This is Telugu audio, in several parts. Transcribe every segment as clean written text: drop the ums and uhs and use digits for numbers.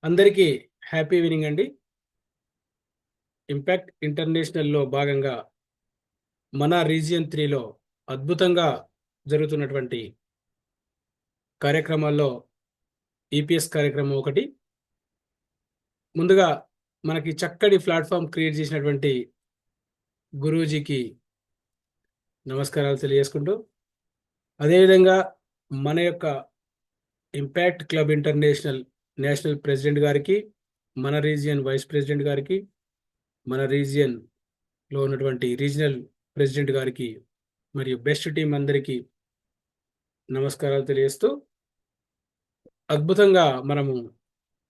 అందరికీ హ్యాపీ ఈవినింగ్ అండి. ఇంపాక్ట్ ఇంటర్నేషనల్లో భాగంగా మన రీజియన్ 3లో అద్భుతంగా జరుగుతున్నటువంటి కార్యక్రమాల్లో ఈపీఎస్ కార్యక్రమం ఒకటి. ముందుగా మనకి చక్కటి ప్లాట్ఫామ్ క్రియేట్ చేసినటువంటి గురూజీకి నమస్కారాలు తెలియజేసుకుంటూ, అదేవిధంగా మన యొక్క impact club international national president గారికి, మన రీజియన్ వైస్ ప్రెసిడెంట్ గారికి, మన రీజియన్లో ఉన్నటువంటి రీజనల్ ప్రెసిడెంట్ గారికి మరియు బెస్ట్ టీం అందరికీ నమస్కారాలు తెలియజేస్తూ, అద్భుతంగా మనము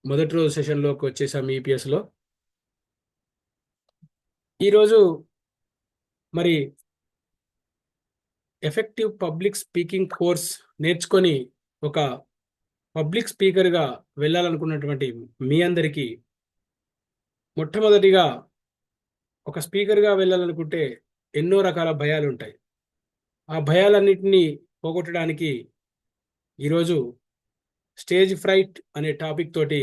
మొదటి రోజు సెషన్లోకి వచ్చేసాం ఈపీఎస్లో. ఈరోజు మరి ఎఫెక్టివ్ పబ్లిక్ స్పీకింగ్ కోర్స్ నేర్చుకొని ఒక పబ్లిక్ స్పీకర్గా వెళ్ళాలనుకున్నటువంటి మీ అందరికీ, మొట్టమొదటిగా ఒక స్పీకర్గా వెళ్ళాలనుకుంటే ఎన్నో రకాల భయాలు ఉంటాయి. ఆ భయాలన్నింటినీ పోగొట్టడానికి ఈరోజు స్టేజ్ ఫ్రైట్ అనే టాపిక్ తోటి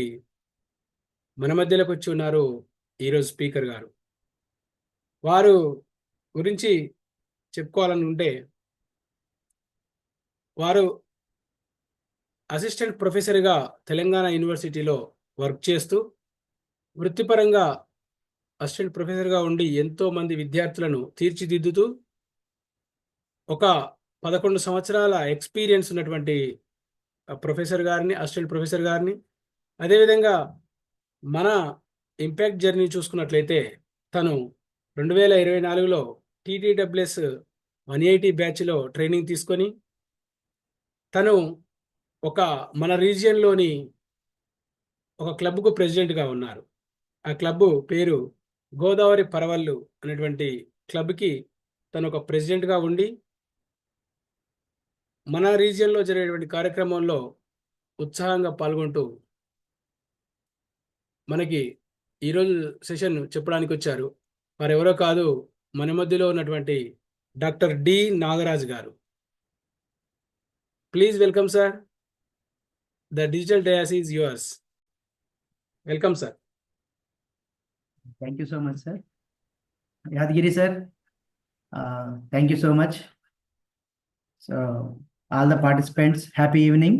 మన మధ్యలోకి వచ్చి ఉన్నారు ఈరోజు స్పీకర్ గారు. వారు గురించి చెప్పుకోవాలనుకుంటే, వారు అసిస్టెంట్ ప్రొఫెసర్గా తెలంగాణ యూనివర్సిటీలో వర్క్ చేస్తూ, వృత్తిపరంగా అసిస్టెంట్ ప్రొఫెసర్గా ఉండి ఎంతో మంది విద్యార్థులను తీర్చిదిద్దుతూ, ఒక 11 సంవత్సరాల ఎక్స్పీరియన్స్ ఉన్నటువంటి ప్రొఫెసర్ గారిని, అసిస్టెంట్ ప్రొఫెసర్ గారిని. అదేవిధంగా మన ఇంపాక్ట్ జర్నీ చూసుకున్నట్లయితే, తను 2024లో టీటీడబ్ల్యూఎస్ 180 బ్యాచ్లో ట్రైనింగ్ తీసుకొని, తను ఒక మన రీజియన్లోని ఒక క్లబ్కు ప్రెసిడెంట్గా ఉన్నారు. ఆ క్లబ్ పేరు గోదావరి పరవళ్ళు అనేటువంటి క్లబ్కి తను ఒక ప్రెసిడెంట్గా ఉండి, మన రీజియన్లో జరిగేటువంటి కార్యక్రమంలో ఉత్సాహంగా పాల్గొంటూ మనకి ఈరోజు సెషన్ చెప్పడానికి వచ్చారు. వారెవరో కాదు, మన మధ్యలో ఉన్నటువంటి డాక్టర్ డి నాగరాజ్ గారు. Please welcome sir. The digital dais is yours. Welcome sir. Thank you so much, sir. Yadgiri, sir. Thank you so much. So, all the participants, happy evening.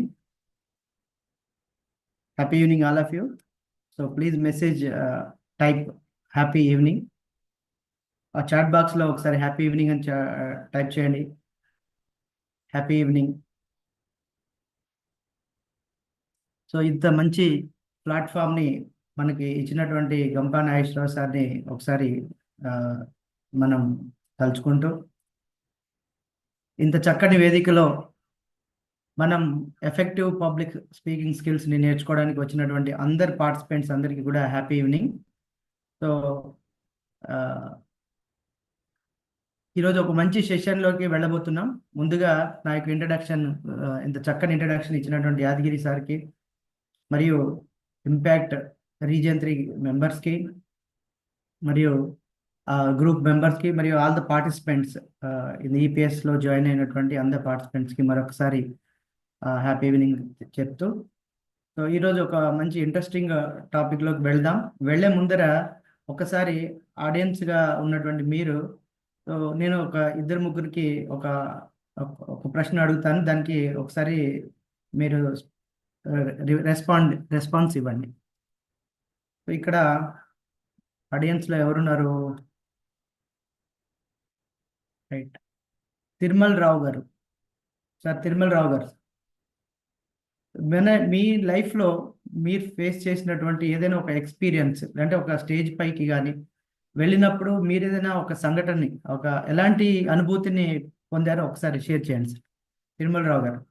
Happy evening, all of you. So, please message, type happy evening. Chat box lo ఒకసారి happy evening అని type చేయండి. Happy evening. సో ఇంత మంచి ప్లాట్ఫామ్ని మనకి ఇచ్చినటువంటి గంపా నాగేశ్వరరావు సార్ని ఒకసారి మనం తలుచుకుంటూ, ఇంత చక్కని వేదికలో మనం ఎఫెక్టివ్ పబ్లిక్ స్పీకింగ్ స్కిల్స్ని నేర్చుకోవడానికి వచ్చినటువంటి అందరు పార్టిసిపెంట్స్ అందరికీ కూడా హ్యాపీ ఈవినింగ్. సో ఈరోజు ఒక మంచి సెషన్లోకి వెళ్ళబోతున్నాం. ముందుగా నా యొక్క ఇంట్రడక్షన్, ఇంత చక్కని ఇంట్రడక్షన్ ఇచ్చినటువంటి యాదగిరి సార్కి, మరియు ఇంపాక్ట్ రీజియన్ 3 మెంబర్స్కి, మరియు గ్రూప్ మెంబర్స్కి, మరియు ఆల్ ద పార్టిసిపెంట్స్ ఇది ఈపీఎస్లో జాయిన్ అయినటువంటి అందరు పార్టిసిపెంట్స్కి మరొకసారి హ్యాపీ ఈవినింగ్ చెప్తూ, సో ఈరోజు ఒక మంచి ఇంట్రెస్టింగ్ టాపిక్లోకి వెళ్దాం. వెళ్ళే ముందర ఒకసారి ఆడియన్స్గా ఉన్నటువంటి మీరు, సో నేను ఒక ఇద్దరు ముగ్గురికి ఒక ప్రశ్న అడుగుతాను, దానికి ఒకసారి మీరు రెస్పాన్స్ ఇవ్వండి. సో ఇక్కడ ఆడియన్స్లో ఎవరున్నారు? రైట్, తిరుమల రావు గారు. సార్ తిరుమల రావు గారు, మీ లైఫ్లో మీరు ఫేస్ చేసినటువంటి ఏదైనా ఒక ఎక్స్పీరియన్స్, అంటే ఒక స్టేజ్ పైకి కానీ వెళ్ళినప్పుడు మీరు ఏదైనా ఒక సంఘటనని, ఒక ఎలాంటి అనుభూతిని పొందారో ఒకసారి షేర్ చేయండి సార్. తిరుమల రావు గారు.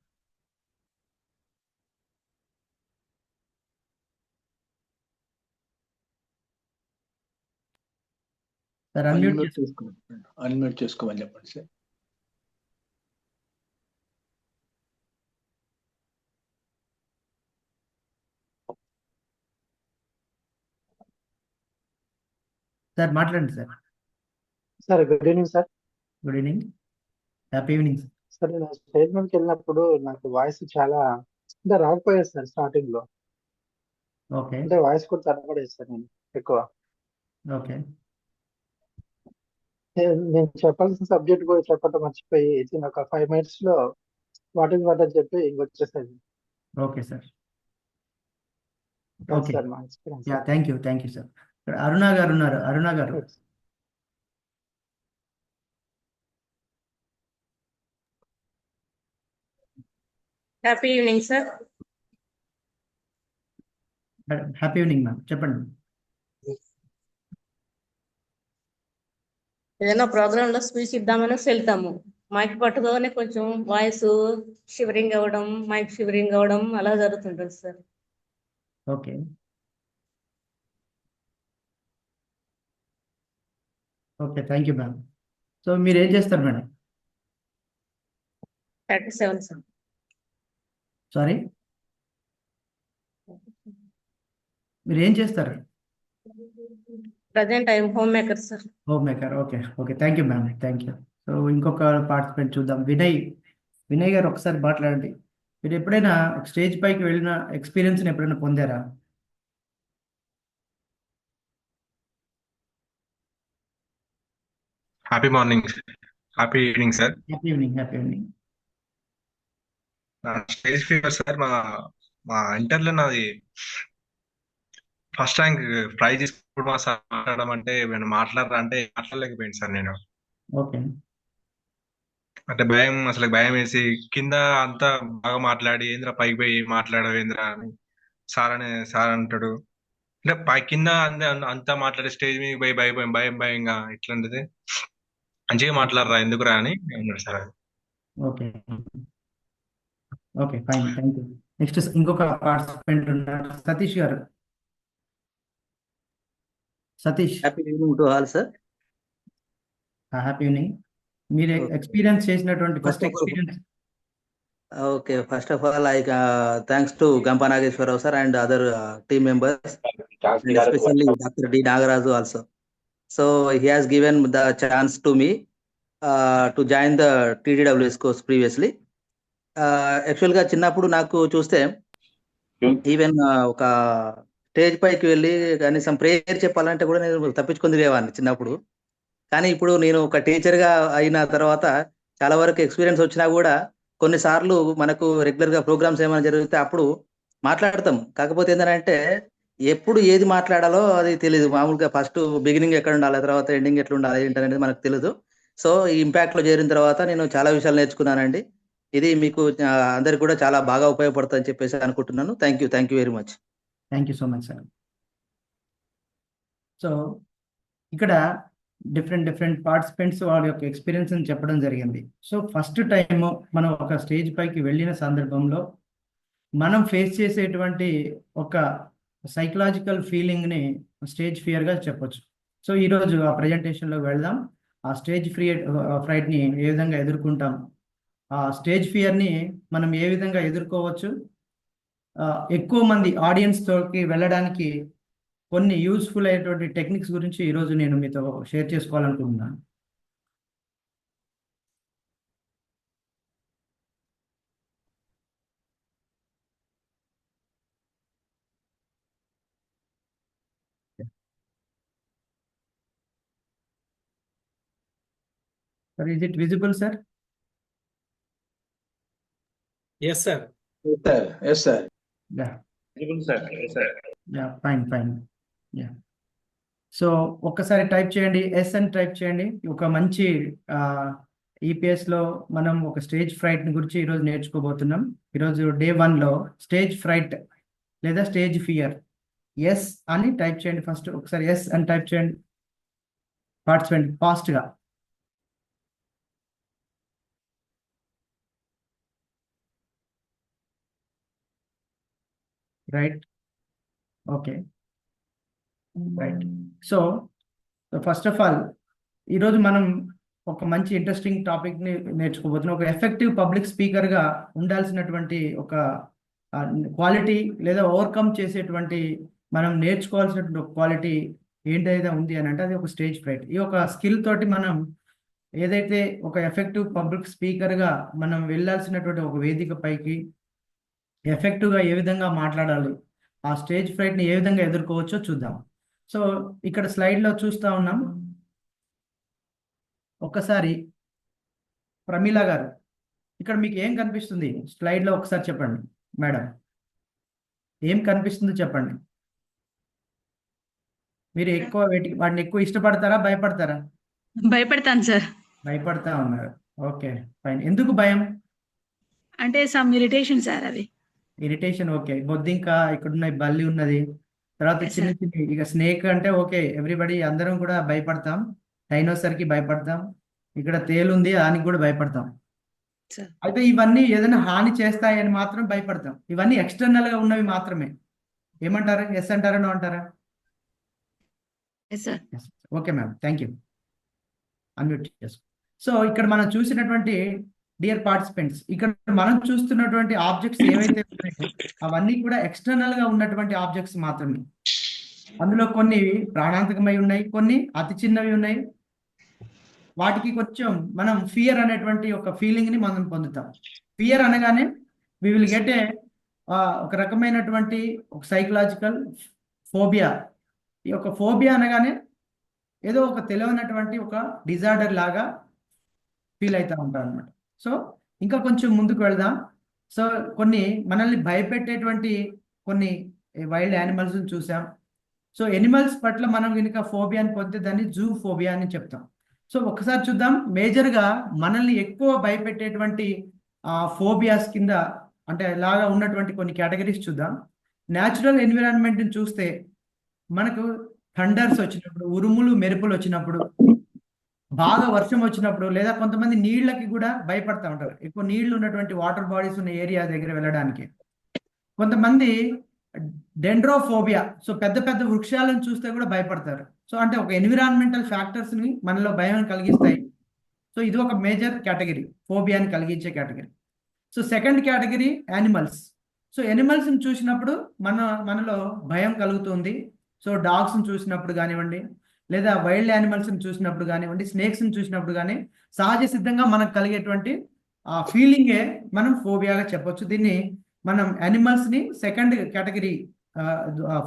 సార్ అన్మ్యూట్ చేసుకోమని చెప్పండి సార్. సార్ మాట్లాడండి sir. Sir good evening sir. Good evening, happy evening sir. నేను స్టేట్మెంట్కి వెళ్ళినప్పుడు నాకు వాయిస్ చాలా రాకపోయేది సార్ స్టార్టింగ్ లో. ఓకే అంటే వాయిస్ కూడా తడబడేస్తాను నేను ఎక్కువ. ఓకే నేను చెప్పాల్సిన సబ్జెక్ట్ కూడా చెప్పడం మర్చిపోయి ఇది ఒక 5 minutes లో వాట్ అని చెప్పి ఇంకొచ్చేసాను. Okay sir. అది ఓకే సార్ మా experience. Yeah thank you sir. ఇక్కడ అరుణ గారు ఉన్నారు. అరుణ గారు happy evening sir. Happy evening ma'am, చెప్పండి. ఏదైనా ప్రోగ్రామ్ లో స్పీచ్ ఇద్దామని వెళ్తాము, మైక్ పట్టుకోగానే కొంచెం వాయిస్ షివరింగ్ అవ్వడం, మైక్ షివరింగ్ అవ్వడం అలా జరుగుతుంటుంది sir. Okay okay thank you ma'am. So మీరు ఏం చేస్తారు మేడం? 37 సార్. సారీ, మీరు ఏం చేస్తారు? Present I'm home maker sir. Home maker. Okay okay thank you ma'am, thank you. So ఇంకొక పార్టిసిపెంట్ చూద్దాం. వినయ్ గారు ఒకసారి మాట్లాడండి. మీరు ఎప్పుడైనా స్టేజ్ పైకి వెళ్ళిన ఎక్స్పీరియన్స్ని ఎప్పుడైనా పొందారా? Happy morning, happy evening sir. Happy evening. Happy evening. Stage fever sir. మా ఇంటర్లో నాది ఫస్ట్ ర్యాంక్ ప్రైజ్ తీసుకున్నప్పుడు మా సార్ మాట్లాడడం అంటే నేను మాట్లాడరా అంటే మాట్లాడలేకపోయింది సార్. నేను ఓకే అంటే అసలు భయం వేసి కింద అంతా బాగా మాట్లాడి ఏంద్రా పైకి పోయి మాట్లాడవేంద్రా అని సార్ అంటాడు. అంటే పై కింద అంతా మాట్లాడే స్టేజ్ మీద పోయి భయంగా ఇట్లాంటిది మంచిగా మాట్లాడరా ఎందుకురా అని అన్నాడు sir. Okay okay fine, thank you. Next ఇంకొక పార్టిసిపెంట్ ఉన్నారు, Satish garu. Satish, happy evening to all sir. Happy evening. మీరు ఎక్స్పీరియన్స్ చేసినటువంటి first experience. Okay, first of all I thanks to Gampa Nageswara Rao sir and other team members, and especially Dr. D. Nagaraju also. So he has given the chance to me to join the TDWS course previously. Actually గా చిన్నప్పుడు నాకు చూస్తే ఈవెన్ ఒక స్టేజ్ పైకి వెళ్ళి కనీసం ప్రేయర్ చెప్పాలంటే కూడా నేను తప్పించుకొని తిరిగేవాడిని చిన్నప్పుడు. కానీ ఇప్పుడు నేను ఒక టీచర్గా అయిన తర్వాత చాలా వరకు ఎక్స్పీరియన్స్ వచ్చినా కూడా కొన్నిసార్లు మనకు రెగ్యులర్గా ప్రోగ్రామ్స్ ఏమైనా జరిగితే అప్పుడు మాట్లాడతాం. కాకపోతే ఏంటంటే ఎప్పుడు ఏది మాట్లాడాలో అది తెలియదు. మామూలుగా ఫస్ట్ బిగినింగ్ ఎక్కడ ఉండాలి, తర్వాత ఎండింగ్ ఎట్లా ఉండాలి ఏంటనేది మనకు తెలియదు. సో ఈ ఇంపాక్ట్లో చేరిన తర్వాత నేను చాలా విషయాలు నేర్చుకున్నానండి. ఇది మీకు అందరికి కూడా చాలా బాగా ఉపయోగపడుతుందని చెప్పేసి అనుకుంటున్నాను. Thank you very much. Thank you so much sir. So ఇక్కడ డిఫరెంట్ పార్టిసిపెంట్స్ వాళ్ళ యొక్క ఎక్స్పీరియన్స్ అని చెప్పడం జరిగింది. సో ఫస్ట్ టైం మనం ఒక స్టేజ్ పైకి వెళ్ళిన సందర్భంలో మనం ఫేస్ చేసేటువంటి ఒక సైకలాజికల్ ఫీలింగ్ని స్టేజ్ ఫియర్గా చెప్పొచ్చు. సో ఈరోజు ఆ ప్రజెంటేషన్లో వెళ్దాం. ఆ స్టేజ్ ఫ్రైట్ని ఏ విధంగా ఎదుర్కొంటాం, ఆ స్టేజ్ ఫియర్ని మనం ఏ విధంగా ఎదుర్కోవచ్చు, ఎక్కువ మంది ఆడియన్స్ తోటి వెళ్ళడానికి కొన్ని యూస్ఫుల్ అయినటువంటి టెక్నిక్స్ గురించి ఈరోజు నేను మీతో షేర్ చేసుకోవాలనుకుంటున్నాను. Sir, is it visible, sir? Yes, sir. Yes, sir. Yeah. Visible, sir. Yes, sir. Yeah, fine. Yeah. So ఒక్కసారి టైప్ చేయండి, ఎస్ అని టైప్ చేయండి. ఒక మంచి ఈపీఎస్లో మనం ఒక స్టేజ్ ఫ్రైట్ని గురించి ఈరోజు నేర్చుకోబోతున్నాం. ఈరోజు డే 1లో స్టేజ్ ఫ్రైట్ లేదా స్టేజ్ ఫియర్, ఎస్ అని టైప్ చేయండి. ఫస్ట్ ఒకసారి ఎస్ అని టైప్ చేయండి పార్టిసిపెంట్ ఫాస్ట్గా. Right, okay right. So first of all ఈరోజు మనం ఒక మంచి ఇంట్రెస్టింగ్ టాపిక్ని నేర్చుకోబోతున్నాం. ఒక ఎఫెక్టివ్ పబ్లిక్ స్పీకర్గా ఉండాల్సినటువంటి ఒక క్వాలిటీ లేదా ఓవర్కమ్ చేసేటువంటి మనం నేర్చుకోవాల్సినటువంటి ఒక క్వాలిటీ ఏంటైతే ఉంది అని అంటే అది ఒక స్టేజ్ ఫ్రైట్. ఈ ఒక స్కిల్ తోటి మనం ఏదైతే ఒక ఎఫెక్టివ్ పబ్లిక్ స్పీకర్గా మనం వెళ్ళాల్సినటువంటి ఒక వేదిక పైకి ఎఫెక్టివ్గా ఏ విధంగా మాట్లాడాలి, ఆ స్టేజ్ ఫ్రైట్ని ఏ విధంగా ఎదుర్కోవచ్చో చూద్దాం. సో ఇక్కడ స్లైడ్లో చూస్తూ ఉన్నాం. ఒక్కసారి ప్రమీల గారు, ఇక్కడ మీకు ఏం కనిపిస్తుంది స్లైడ్లో ఒకసారి చెప్పండి మేడం, ఏం కనిపిస్తుందో చెప్పండి. మీరు ఎక్కువ వాటిని ఎక్కువ ఇష్టపడతారా భయపడతారా? భయపడతాను సార్. భయపడతా ఉన్నారు. Okay fine. ఎందుకు భయం? అంటే సమ్ ఇరిటేషన్ సార్ అది. ఇరిటేషన్. ఓకే. బొద్దింక, ఇక్కడున్న ఈ బల్లి ఉన్నది, తర్వాత Yes, చిన్న sir. చిన్న ఇక స్నేక్ అంటే ఓకే ఎవ్రీబడి అందరం కూడా భయపడతాం. డైనోసర్కి భయపడతాం, ఇక్కడ తేలుంది దానికి కూడా భయపడతాం. Sir. అయితే ఇవన్నీ ఏదైనా హాని చేస్తాయని మాత్రం భయపడతాం. ఇవన్నీ ఎక్స్టర్నల్ గా ఉన్నవి మాత్రమే. ఏమంటారు? ఎస్ అంటారా నో అంటారా? Yes, sir. Okay ma'am, thank you. Unmute చేసుకో. సో ఇక్కడ మనం చూసినటువంటి డియర్ పార్టిసిపెంట్స్, ఇక్కడ మనం చూస్తున్నటువంటి ఆబ్జెక్ట్స్ ఏవైతే ఉన్నాయో అవన్నీ కూడా ఎక్స్టర్నల్ గా ఉన్నటువంటి ఆబ్జెక్ట్స్ మాత్రమే. అందులో కొన్ని ప్రాణాంతకమై ఉన్నాయి, కొన్ని అతి చిన్నవి ఉన్నాయి. వాటికి కొంచెం మనం ఫియర్ అనేటువంటి ఒక ఫీలింగ్ ని మనం పొందుతాం. ఫియర్ అనగానే వి విల్ గెట్ ఏ ఒక రకమైనటువంటి ఒక సైకలాజికల్ ఫోబియా. ఈ యొక్క ఫోబియా అనగానే ఏదో ఒక తెలియనటువంటి ఒక డిజార్డర్ లాగా ఫీల్ అవుతూ ఉంటారు అనమాట. సో ఇంకా కొంచెం ముందుకు వెళదాం. సో కొన్ని మనల్ని భయపెట్టేటువంటి కొన్ని వైల్డ్ యానిమల్స్ చూసాం. సో ఎనిమల్స్ పట్ల మనం కనుక ఫోబియాని పొందితే దాన్ని జూ ఫోబియా అని చెప్తాం. సో ఒకసారి చూద్దాం, మేజర్గా మనల్ని ఎక్కువ భయపెట్టేటువంటి ఫోబియాస్ కింద అంటే ఇలాగా ఉన్నటువంటి కొన్ని కేటగిరీస్ చూద్దాం. న్యాచురల్ ఎన్విరాన్మెంట్ని చూస్తే మనకు థండర్స్ వచ్చినప్పుడు, ఉరుములు మెరుపులు వచ్చినప్పుడు, బాగా వర్షం వచ్చినప్పుడు, లేదా కొంతమంది నీళ్ళకి కూడా భయపడతా ఉంటారు. ఎక్కువ నీళ్లు ఉన్నటువంటి వాటర్ బాడీస్ ఉన్న ఏరియా దగ్గర వెళ్ళడానికి. కొంతమంది డెండ్రోఫోబియా, సో పెద్ద పెద్ద వృక్షాలను చూస్తే కూడా భయపడతారు. సో అంటే ఒక ఎన్విరాన్మెంటల్ ఫ్యాక్టర్స్ ని మనలో భయం కలిగిస్తాయి. సో ఇది ఒక మేజర్ కేటగిరీ, ఫోబియాని కలిగించే category. So second category animals. So యానిమల్స్ని చూసినప్పుడు మనలో భయం కలుగుతుంది. సో డాగ్స్ని చూసినప్పుడు కానివ్వండి, లేదా వైల్డ్ యానిమల్స్ని చూసినప్పుడు కానివ్వండి, స్నేక్స్ని చూసినప్పుడు కానీ సహజ సిద్ధంగా మనకు కలిగేటువంటి ఫీలింగే మనం ఫోబియాగా చెప్పొచ్చు. దీన్ని మనం యానిమల్స్ని సెకండ్ కేటగిరీ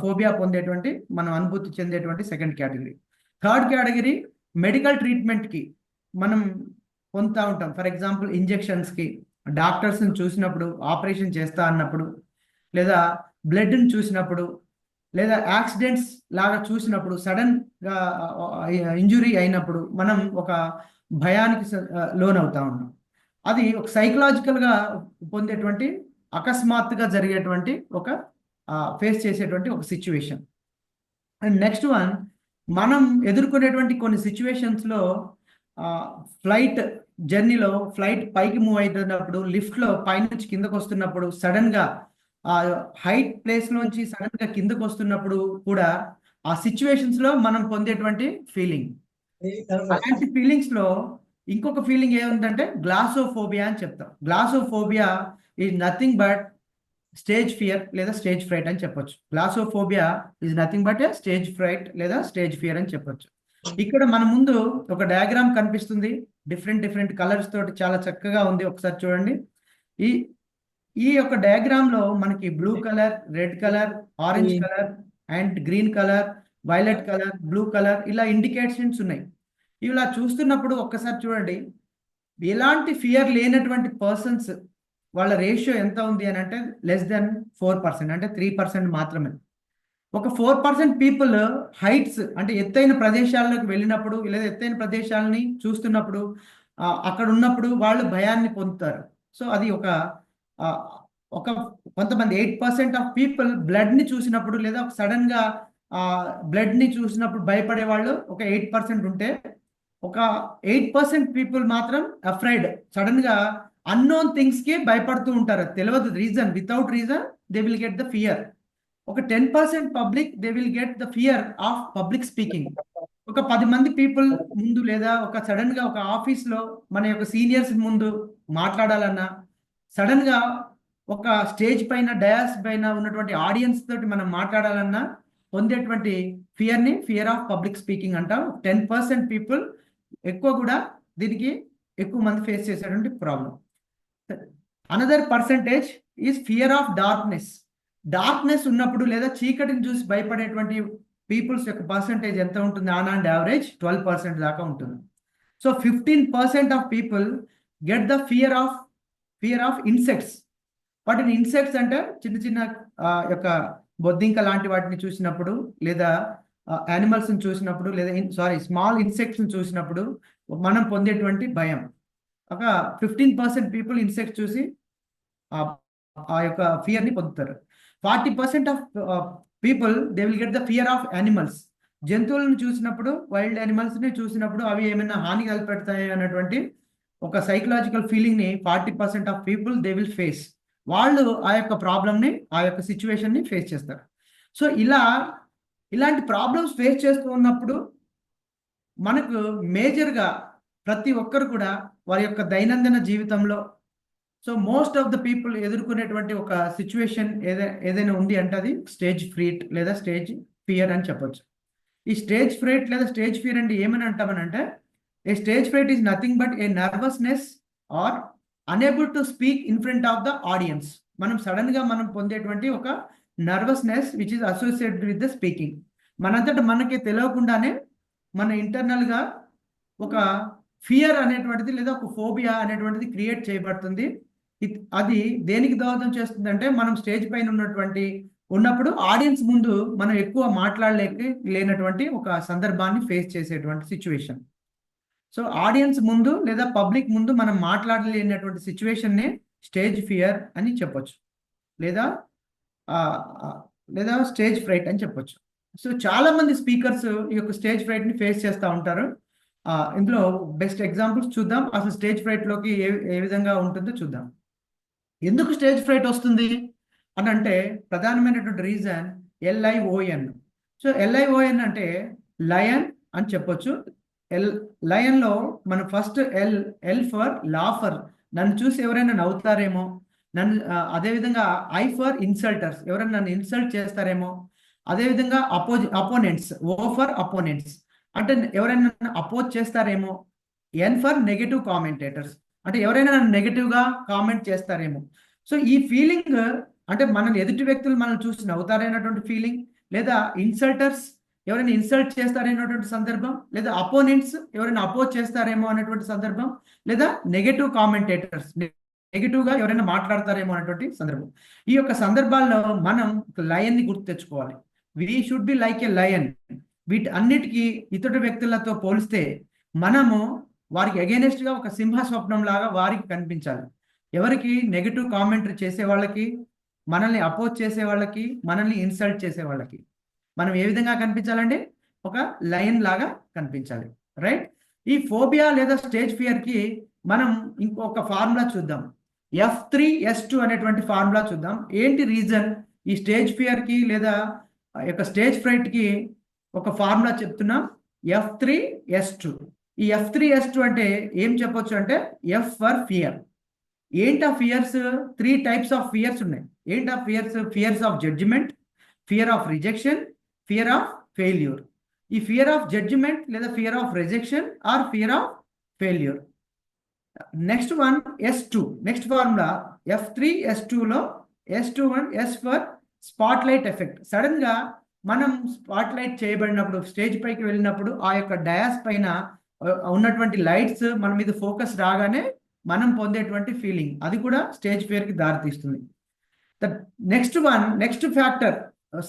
ఫోబియా పొందేటువంటి, మనం అనుభూతి చెందేటువంటి second category. Third category medical ట్రీట్మెంట్కి మనం పొందుతూ ఉంటాం. ఫర్ ఎగ్జాంపుల్ ఇంజెక్షన్స్కి, డాక్టర్స్ని చూసినప్పుడు, ఆపరేషన్ చేస్తా అన్నప్పుడు, లేదా బ్లడ్ని చూసినప్పుడు, లేదా యాక్సిడెంట్స్ లాగా చూసినప్పుడు, సడన్గా ఇంజురీ అయినప్పుడు మనం ఒక భయానికి లోన్ అవుతా ఉన్నాం. అది ఒక సైకలాజికల్గా పొందేటువంటి, అకస్మాత్తుగా జరిగేటువంటి ఒక ఫేస్ చేసేటువంటి ఒక సిచ్యువేషన్. అండ్ నెక్స్ట్ వన్, మనం ఎదుర్కొనేటువంటి కొన్ని సిచ్యువేషన్స్లో ఫ్లైట్ జర్నీలో ఫ్లైట్ పైకి మూవ్ అవుతున్నప్పుడు, లిఫ్ట్లో పైనుంచి కిందకు వస్తున్నప్పుడు, సడన్గా హైట్ ప్లేస్ నుంచి సడన్గా కిందకు వస్తున్నప్పుడు కూడా ఆ సిచ్యువేషన్స్లో మనం పొందేటువంటి ఫీలింగ్. అలాంటి ఫీలింగ్స్లో ఇంకొక ఫీలింగ్ ఏముందంటే గ్లాసోఫోబియా అని చెప్తాం. గ్లాసోఫోబియా is nothing but stage fear లేదా స్టేజ్ ఫ్రైట్ అని చెప్పొచ్చు. గ్లాసోఫోబియా is nothing but stage fright లేదా స్టేజ్ ఫియర్ అని చెప్పొచ్చు. ఇక్కడ మన ముందు ఒక డయాగ్రామ్ కనిపిస్తుంది, డిఫరెంట్ కలర్స్ తోటి చాలా చక్కగా ఉంది. ఒకసారి చూడండి. ఈ యొక్క డయాగ్రామ్ లో మనకి blue colour, red colour, orange colour and green colour, violet colour, blue colour, ఇలా ఇండికేషన్స్ ఉన్నాయి. ఇలా చూస్తున్నప్పుడు ఒక్కసారి చూడండి, ఎలాంటి ఫియర్ లేనటువంటి పర్సన్స్ వాళ్ళ రేషియో ఎంత ఉంది అని అంటే <4%, అంటే 3% మాత్రమే. ఒక 4% పీపుల్ హైట్స్ అంటే ఎత్తైన ప్రదేశాల్లోకి వెళ్ళినప్పుడు, లేదా ఎత్తైన ప్రదేశాలని చూస్తున్నప్పుడు, అక్కడ ఉన్నప్పుడు వాళ్ళు భయాన్ని పొందుతారు. సో అది ఒక కొంతమంది 8% ఆఫ్ పీపుల్ బ్లడ్ని చూసినప్పుడు, లేదా సడన్గా బ్లడ్ని చూసినప్పుడు భయపడే వాళ్ళు ఒక 8% ఉంటే, ఒక 8% పీపుల్ మాత్రం అఫ్రైడ్, సడన్గా అన్నోన్ థింగ్స్కి భయపడుతూ ఉంటారు. తెలియదు reason, without reason they will get the fear. ఒక 10% public they will get the fear of public speaking. ఒక 10 మంది పీపుల్ ముందు, లేదా ఒక సడన్గా ఒక ఆఫీస్లో మన యొక్క సీనియర్స్ ముందు మాట్లాడాలన్నా, సడన్గా ఒక స్టేజ్ పైన, డయాస్ పైన ఉన్నటువంటి ఆడియన్స్ తోటి మనం మాట్లాడాలన్నా పొందేటువంటి ఫియర్ని ఫియర్ ఆఫ్ పబ్లిక్ స్పీకింగ్ అంటాం. 10% పీపుల్ ఎక్కువ కూడా దీనికి ఎక్కువ మంది ఫేస్ చేసేటువంటి problem. Another percentage is fear of darkness. Darkness ఉన్నప్పుడు లేదా చీకటిని చూసి భయపడేటువంటి పీపుల్స్ యొక్క పర్సంటేజ్ ఎంత ఉంటుంది? ఆన్ యావరేజ్ 12% దాకా ఉంటుంది. So 15% of people get the fear of insects. వాటిని ఇన్సెక్ట్స్ అంటే చిన్న చిన్న యొక్క బొద్దింక లాంటి వాటిని చూసినప్పుడు, లేదా యానిమల్స్ని చూసినప్పుడు, లేదా స్మాల్ ఇన్సెక్ట్స్ని చూసినప్పుడు మనం పొందేటువంటి భయం. ఒక 15% పీపుల్ ఇన్సెక్ట్స్ చూసి ఆ యొక్క ఫియర్ని పొందుతారు. 40% of people they will get the fear of animals. జంతువులను చూసినప్పుడు, వైల్డ్ యానిమల్స్ని చూసినప్పుడు అవి ఏమైనా హాని కల్పెడతాయి అన్నటువంటి ఒక సైకలాజికల్ ఫీలింగ్ని 40% of people they will face. వాళ్ళు ఆ యొక్క ప్రాబ్లమ్ని, ఆ యొక్క సిచ్యువేషన్ని ఫేస్ చేస్తారు. సో ఇలాంటి ప్రాబ్లమ్స్ ఫేస్ చేస్తూ ఉన్నప్పుడు మనకు మేజర్గా ప్రతి ఒక్కరు కూడా వారి యొక్క దైనందిన జీవితంలో మోస్ట్ ఆఫ్ ద పీపుల్ ఎదుర్కొనేటువంటి ఒక సిచ్యువేషన్ ఏదైనా ఉంది అంటే అది స్టేజ్ ఫ్రీట్ లేదా స్టేజ్ ఫియర్ అని చెప్పొచ్చు. ఈ స్టేజ్ ఫ్రైట్ లేదా స్టేజ్ ఫియర్ అంటే ఏమని అంటామనంటే, a stage fright is nothing but a nervousness or unable to speak in front of the audience. మనం సడన్గా మనం పొందేటువంటి ఒక nervousness which is associated with the speaking. మనంతటా మనకి తెలియకుండానే మన ఇంటర్నల్గా ఒక ఫియర్ అనేటువంటిది లేదా ఒక ఫోబియా అనేటువంటిది క్రియేట్ చేయబడుతుంది. అది దేనికి దోహదం చేస్తుందంటే, మనం స్టేజ్ పైన ఉన్నప్పుడు ఆడియన్స్ ముందు మనం ఎక్కువ లేనటువంటి ఒక సందర్భాన్ని ఫేస్ చేసేటువంటి సిచ్యువేషన్. సో ఆడియన్స్ ముందు లేదా పబ్లిక్ ముందు మనం మాట్లాడలేనటువంటి సిచ్యువేషన్నే స్టేజ్ ఫియర్ అని చెప్పొచ్చు, లేదా స్టేజ్ ఫ్రైట్ అని చెప్పొచ్చు. సో చాలా మంది స్పీకర్స్ ఈ యొక్క స్టేజ్ ఫ్రైట్ని ఫేస్ చేస్తూ ఉంటారు. ఇందులో బెస్ట్ ఎగ్జాంపుల్స్ చూద్దాం. అసలు స్టేజ్ ఫ్రైట్లోకి ఏ విధంగా ఉంటుందో చూద్దాం. ఎందుకు స్టేజ్ ఫ్రైట్ వస్తుంది అని అంటే, ప్రధానమైనటువంటి రీజన్ LION. సో LION అంటే లయన్ అని చెప్పొచ్చు. లయన్లో మన ఫస్ట్ L ఫర్ లాఫర్, నన్ను చూసి ఎవరైనా నవ్వుతారేమో, అదేవిధంగా I ఫర్ ఇన్సల్టర్స్, ఎవరైనా నన్ను ఇన్సల్ట్ చేస్తారేమో, అదేవిధంగా అపోనెంట్స్, O ఫర్ అపోనెంట్స్, అంటే ఎవరైనా నన్ను అపోజ్ చేస్తారేమో, N ఫర్ నెగటివ్ కామెంటేటర్స్, అంటే ఎవరైనా నన్ను నెగటివ్గా కామెంట్ చేస్తారేమో. సో ఈ ఫీలింగ్ అంటే ఎదుటి వ్యక్తులు మనం చూసి నవ్వుతారనేటువంటి ఫీలింగ్, లేదా ఇన్సల్టర్స్ ఎవరైనా ఇన్సల్ట్ చేస్తారనేటువంటి సందర్భం, లేదా అపోనెంట్స్ ఎవరైనా అపోజ్ చేస్తారేమో అనేటువంటి సందర్భం, లేదా నెగటివ్ కామెంటేటర్స్ నెగటివ్గా ఎవరైనా మాట్లాడతారేమో అనేటువంటి సందర్భం. ఈ యొక్క సందర్భాల్లో మనం లయన్ని గుర్తు తెచ్చుకోవాలి. We should be like A lion. వీటి అన్నిటికీ ఇతర వ్యక్తులతో పోలిస్తే మనము వారికి అగైనెస్ట్గా ఒక సింహ స్వప్నం లాగా వారికి కనిపించాలి. ఎవరికి? నెగటివ్ కామెంటరీ చేసే వాళ్ళకి, మనల్ని అపోజ్ చేసే వాళ్ళకి, మనల్ని ఇన్సల్ట్ చేసే వాళ్ళకి మనం ఏ విధంగా కనిపించాలంటే ఒక లయన్ లాగా కనిపించాలి. రైట్? ఈ ఫోబియా లేదా స్టేజ్ ఫియర్కి మనం ఇంకొక ఫార్ములా చూద్దాం. F3S2 అనేటువంటి ఫార్ములా చూద్దాం. ఏంటి రీజన్? ఈ స్టేజ్ ఫియర్కి లేదా యొక్క స్టేజ్ ఫ్రైట్కి ఒక ఫార్ములా చెప్తున్నాం, F3S2. ఈ F3S2 అంటే ఏం చెప్పొచ్చు అంటే, F ఫర్ ఫియర్. ఏంటి ఆ ఫియర్స్? 3 టైప్స్ ఆఫ్ ఫియర్స్ ఉన్నాయి. ఏంటి ఆ fears? Fears of judgement, fear of rejection, fear of failure. ఈ ఫియర్ ఆఫ్ జడ్జిమెంట్ లేదా fear of rejection or fear of failure. Next one S2. Next formula F3S2లో S21 S for spot light effect. సడన్గా మనం స్పాట్ లైట్ చేయబడినప్పుడు, స్టేజ్ పైకి వెళ్ళినప్పుడు ఆ యొక్క డయాస్ పైన ఉన్నటువంటి లైట్స్ మన మీద ఫోకస్ రాగానే మనం పొందేటువంటి ఫీలింగ్, అది కూడా స్టేజ్ ఫియర్కి దారితీస్తుంది. నెక్స్ట్ ఫ్యాక్టర్,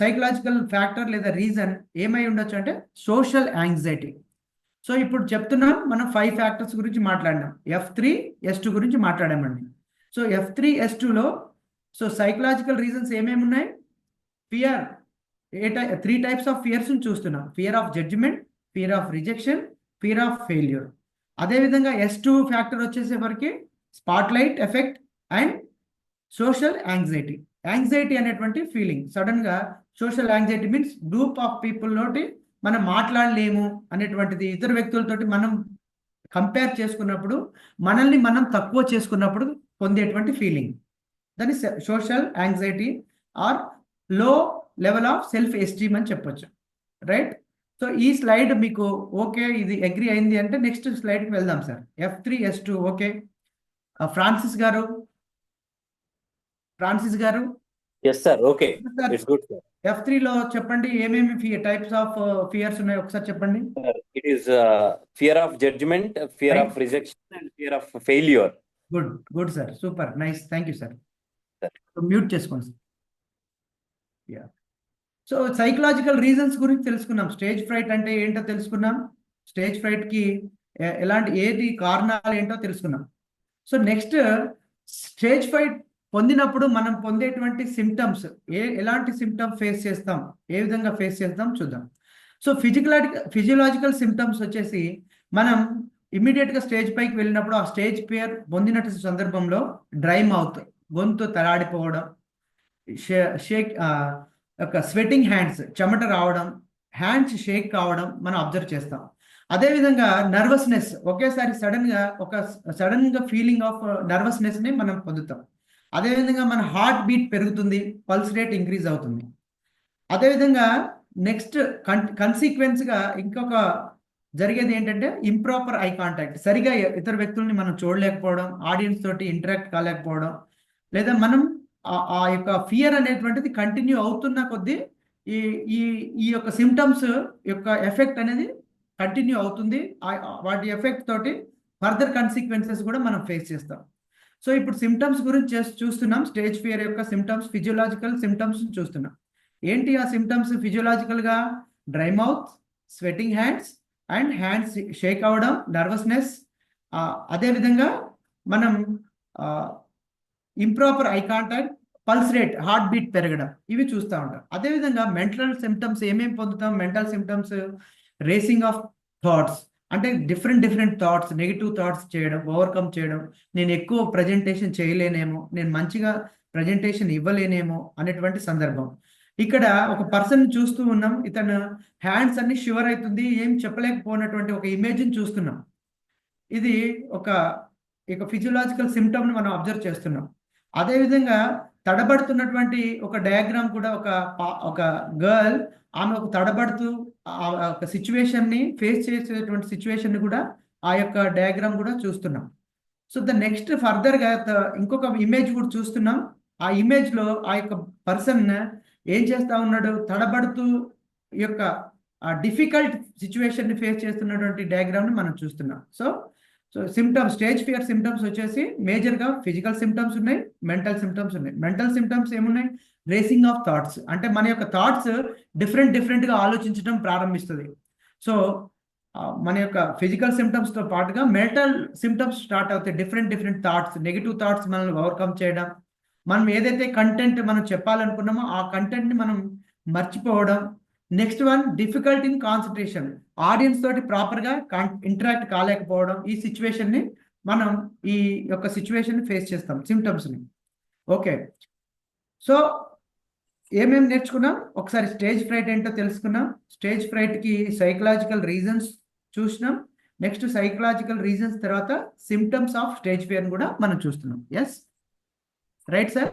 సైకలాజికల్ ఫ్యాక్టర్ లేదా రీజన్ ఏమై ఉండొచ్చు అంటే సోషల్ యాంగ్జైటీ. సో ఇప్పుడు చెప్తున్నాం, మనం 5 ఫ్యాక్టర్స్ గురించి మాట్లాడినాం. F3S2 గురించి మాట్లాడామండి. సో F3S2లో సైకలాజికల్ రీజన్స్ ఏమేమి ఉన్నాయి? ఫియర్, 3 టైప్స్ ఆఫ్ ఫియర్స్ చూస్తున్నాం. Fear of judgement, fear of rejection, fear of failure. అదేవిధంగా S2 ఫ్యాక్టర్ వచ్చేసేవరకు spot light effect and social anxiety. Anxiety అనేటువంటి ఫీలింగ్, సడన్గా social anxiety means group of people తోటి మనం మాట్లాడలేము అనేటువంటిది, ఇతర వ్యక్తులతోటి మనం కంపేర్ చేసుకున్నప్పుడు, మనల్ని మనం తక్కువ చేసుకున్నప్పుడు పొందేటువంటి ఫీలింగ్, దాన్ని social anxiety or low level of self esteem అని చెప్పొచ్చు. రైట్? సో ఈ స్లైడ్ మీకు ఓకే, ఇది అగ్రి అయింది అంటే నెక్స్ట్ స్లైడ్కి వెళ్దాం sir. F3S2 okay. Francis garu yes sir okay sir it's good sir F3 లో చెప్పండి ఏమేమి టైప్స్ ఆఫ్ ఫియర్స్ ఉన్నాయో ఒకసారి చెప్పండి. It is fear of judgement, fear Right. Of rejection and fear of failure. Good sir, super nice, thank you sir. Mute చేసుకోండి సార్. యా, సో సైకలాజికల్ రీజన్స్ గురించి తెలుసుకున్నాం. స్టేజ్ ఫ్రైట్ అంటే ఏంటో తెలుసుకున్నాం. స్టేజ్ ఫ్రైట్ కి ఏది కారణాలు ఏంటో తెలుసుకున్నాం. సో నెక్స్ట్, స్టేజ్ ఫ్రైట్ పొందినప్పుడు మనం పొందేటువంటి సిమ్టమ్స్, ఎలాంటి సిమ్టమ్స్ ఫేస్ చేస్తాం, ఏ విధంగా ఫేస్ చేస్తాం చూద్దాం. సో ఫిజియలాజికల్ సిమ్టమ్స్ వచ్చేసి మనం ఇమ్మీడియట్ గా స్టేజ్ పైకి వెళ్ళినప్పుడు ఆ స్టేజ్ ఫియర్ పొందినట్టు సందర్భంలో డ్రై మౌత్, గొంతు తలాడిపోవడం, షేక్ ఒక స్వెటింగ్ హ్యాండ్స్, చెమట రావడం, హ్యాండ్స్ షేక్ కావడం మనం అబ్జర్వ్ చేస్తాం. అదేవిధంగా నర్వస్నెస్, ఒకేసారి సడన్ గా ఫీలింగ్ ఆఫ్ నర్వస్నెస్ ని మనం పొందుతాం. అదేవిధంగా మన హార్ట్ బీట్ పెరుగుతుంది, పల్స్ రేట్ ఇంక్రీజ్ అవుతుంది. అదేవిధంగా నెక్స్ట్ కన్సిక్వెన్స్ గా ఇంకొక జరిగేది ఏంటంటే ఇంప్రాపర్ ఐ కాంటాక్ట్, సరిగా ఇతర వ్యక్తుల్ని మనం చూడలేకపోవడం, ఆడియన్స్ తోటి ఇంటరాక్ట్ కాలేకపోవడం, లేదా మనం ఆ యొక్క ఫియర్ అనేటువంటిది కంటిన్యూ అవుతున్న కొద్దీ ఈ యొక్క సిమ్టమ్స్ యొక్క ఎఫెక్ట్ అనేది కంటిన్యూ అవుతుంది. వాటి ఎఫెక్ట్ తోటి ఫర్దర్ కన్సిక్వెన్సెస్ కూడా మనం ఫేస్ చేస్తాం. సో ఇప్పుడు సిమ్టమ్స్ గురించి చూస్తున్నాం. స్టేజ్ ఫియర్ యొక్క సిమ్టమ్స్, ఫిజియోలాజికల్ సిమ్టమ్స్ చూస్తున్నాం. ఏంటి ఆ సిమ్టమ్స్? ఫిజియోలాజికల్ గా dry mouth, sweating hands and hands shake అవడం, నర్వస్నెస్, అదేవిధంగా మనం improper eye contact, pulse rate, heart beat పెరగడం, ఇవి చూస్తూ ఉంటాం. అదేవిధంగా మెంటల్ సిమ్టమ్స్ ఏమేమి పొందుతాం? Mental symptoms racing of thoughts, అంటే డిఫరెంట్ థాట్స్, నెగిటివ్ థాట్స్ చేయడం, ఓవర్కమ్ చేయడం, నేను ఎక్కువ ప్రజెంటేషన్ చేయలేనేమో, నేను మంచిగా ప్రజెంటేషన్ ఇవ్వలేనేమో అనేటువంటి సందర్భం. ఇక్కడ ఒక పర్సన్ చూస్తూ ఉన్నాం, ఇతను హ్యాండ్స్ అన్ని షివర్ అవుతుంది, ఏం చెప్పలేకపోయినటువంటి ఒక ఇమేజ్ని చూస్తున్నాం. ఇది ఒక ఫిజియోలాజికల్ సిమ్టమ్ని మనం అబ్జర్వ్ చేస్తున్నాం. అదేవిధంగా తడబడుతున్నటువంటి ఒక డయాగ్రామ్ కూడా, ఒక గర్ల్, ఆమె ఒక తడబడుతూ ఒక సిచ్యువేషన్ని ఫేస్ చేసేటువంటి సిచ్యువేషన్ని కూడా ఆ యొక్క డయాగ్రామ్ కూడా చూస్తున్నాం. సో నెక్స్ట్ ఫర్దర్గా ఇంకొక ఇమేజ్ కూడా చూస్తున్నాం. ఆ ఇమేజ్లో ఆ యొక్క పర్సన్ ఏం చేస్తా ఉన్నాడు? తడబడుతూ ఈ యొక్క డిఫికల్ట్ సిచ్యువేషన్ని ఫేస్ చేస్తున్నటువంటి డయాగ్రామ్ని మనం చూస్తున్నాం. So symptoms, stage fear symptoms వచ్చేసి మేజర్గా ఫిజికల్ సిమ్టమ్స్ ఉన్నాయి, మెంటల్ సిమ్టమ్స్ ఉన్నాయి. మెంటల్ సిమ్టమ్స్ ఏమున్నాయి? రేసింగ్ ఆఫ్ థాట్స్, అంటే మన యొక్క థాట్స్ డిఫరెంట్గా ఆలోచించడం ప్రారంభిస్తుంది. సో మన యొక్క ఫిజికల్ సిమ్టమ్స్తో పాటుగా మెంటల్ సిమ్టమ్స్ స్టార్ట్ అవుతాయి. డిఫరెంట్ థాట్స్, నెగిటివ్ థాట్స్ మనల్ని ఓవర్కమ్ చేయడం, మనం ఏదైతే కంటెంట్ మనం చెప్పాలనుకున్నామో ఆ కంటెంట్ని మనం మర్చిపోవడం. Next one, difficult in concentration, audience తోటి ప్రాపర్గా ఇంటరాక్ట్ కాలేకపోవడం. ఈ సిచ్యువేషన్ని మనం ఈ యొక్క సిచ్యువేషన్ని ఫేస్ చేస్తాం, సిమ్టమ్స్ని. ఓకే, సో ఏమేమి నేర్చుకున్నాం? ఒకసారి స్టేజ్ ఫ్రైట్ ఏంటో తెలుసుకున్నాం. స్టేజ్ ఫ్రైట్కి సైకలాజికల్ రీజన్స్ చూసినాం. నెక్స్ట్ సైకలాజికల్ రీజన్స్ తర్వాత సిమ్టమ్స్ ఆఫ్ స్టేజ్ ఫియర్ కూడా మనం చూస్తున్నాం. Yes, right sir.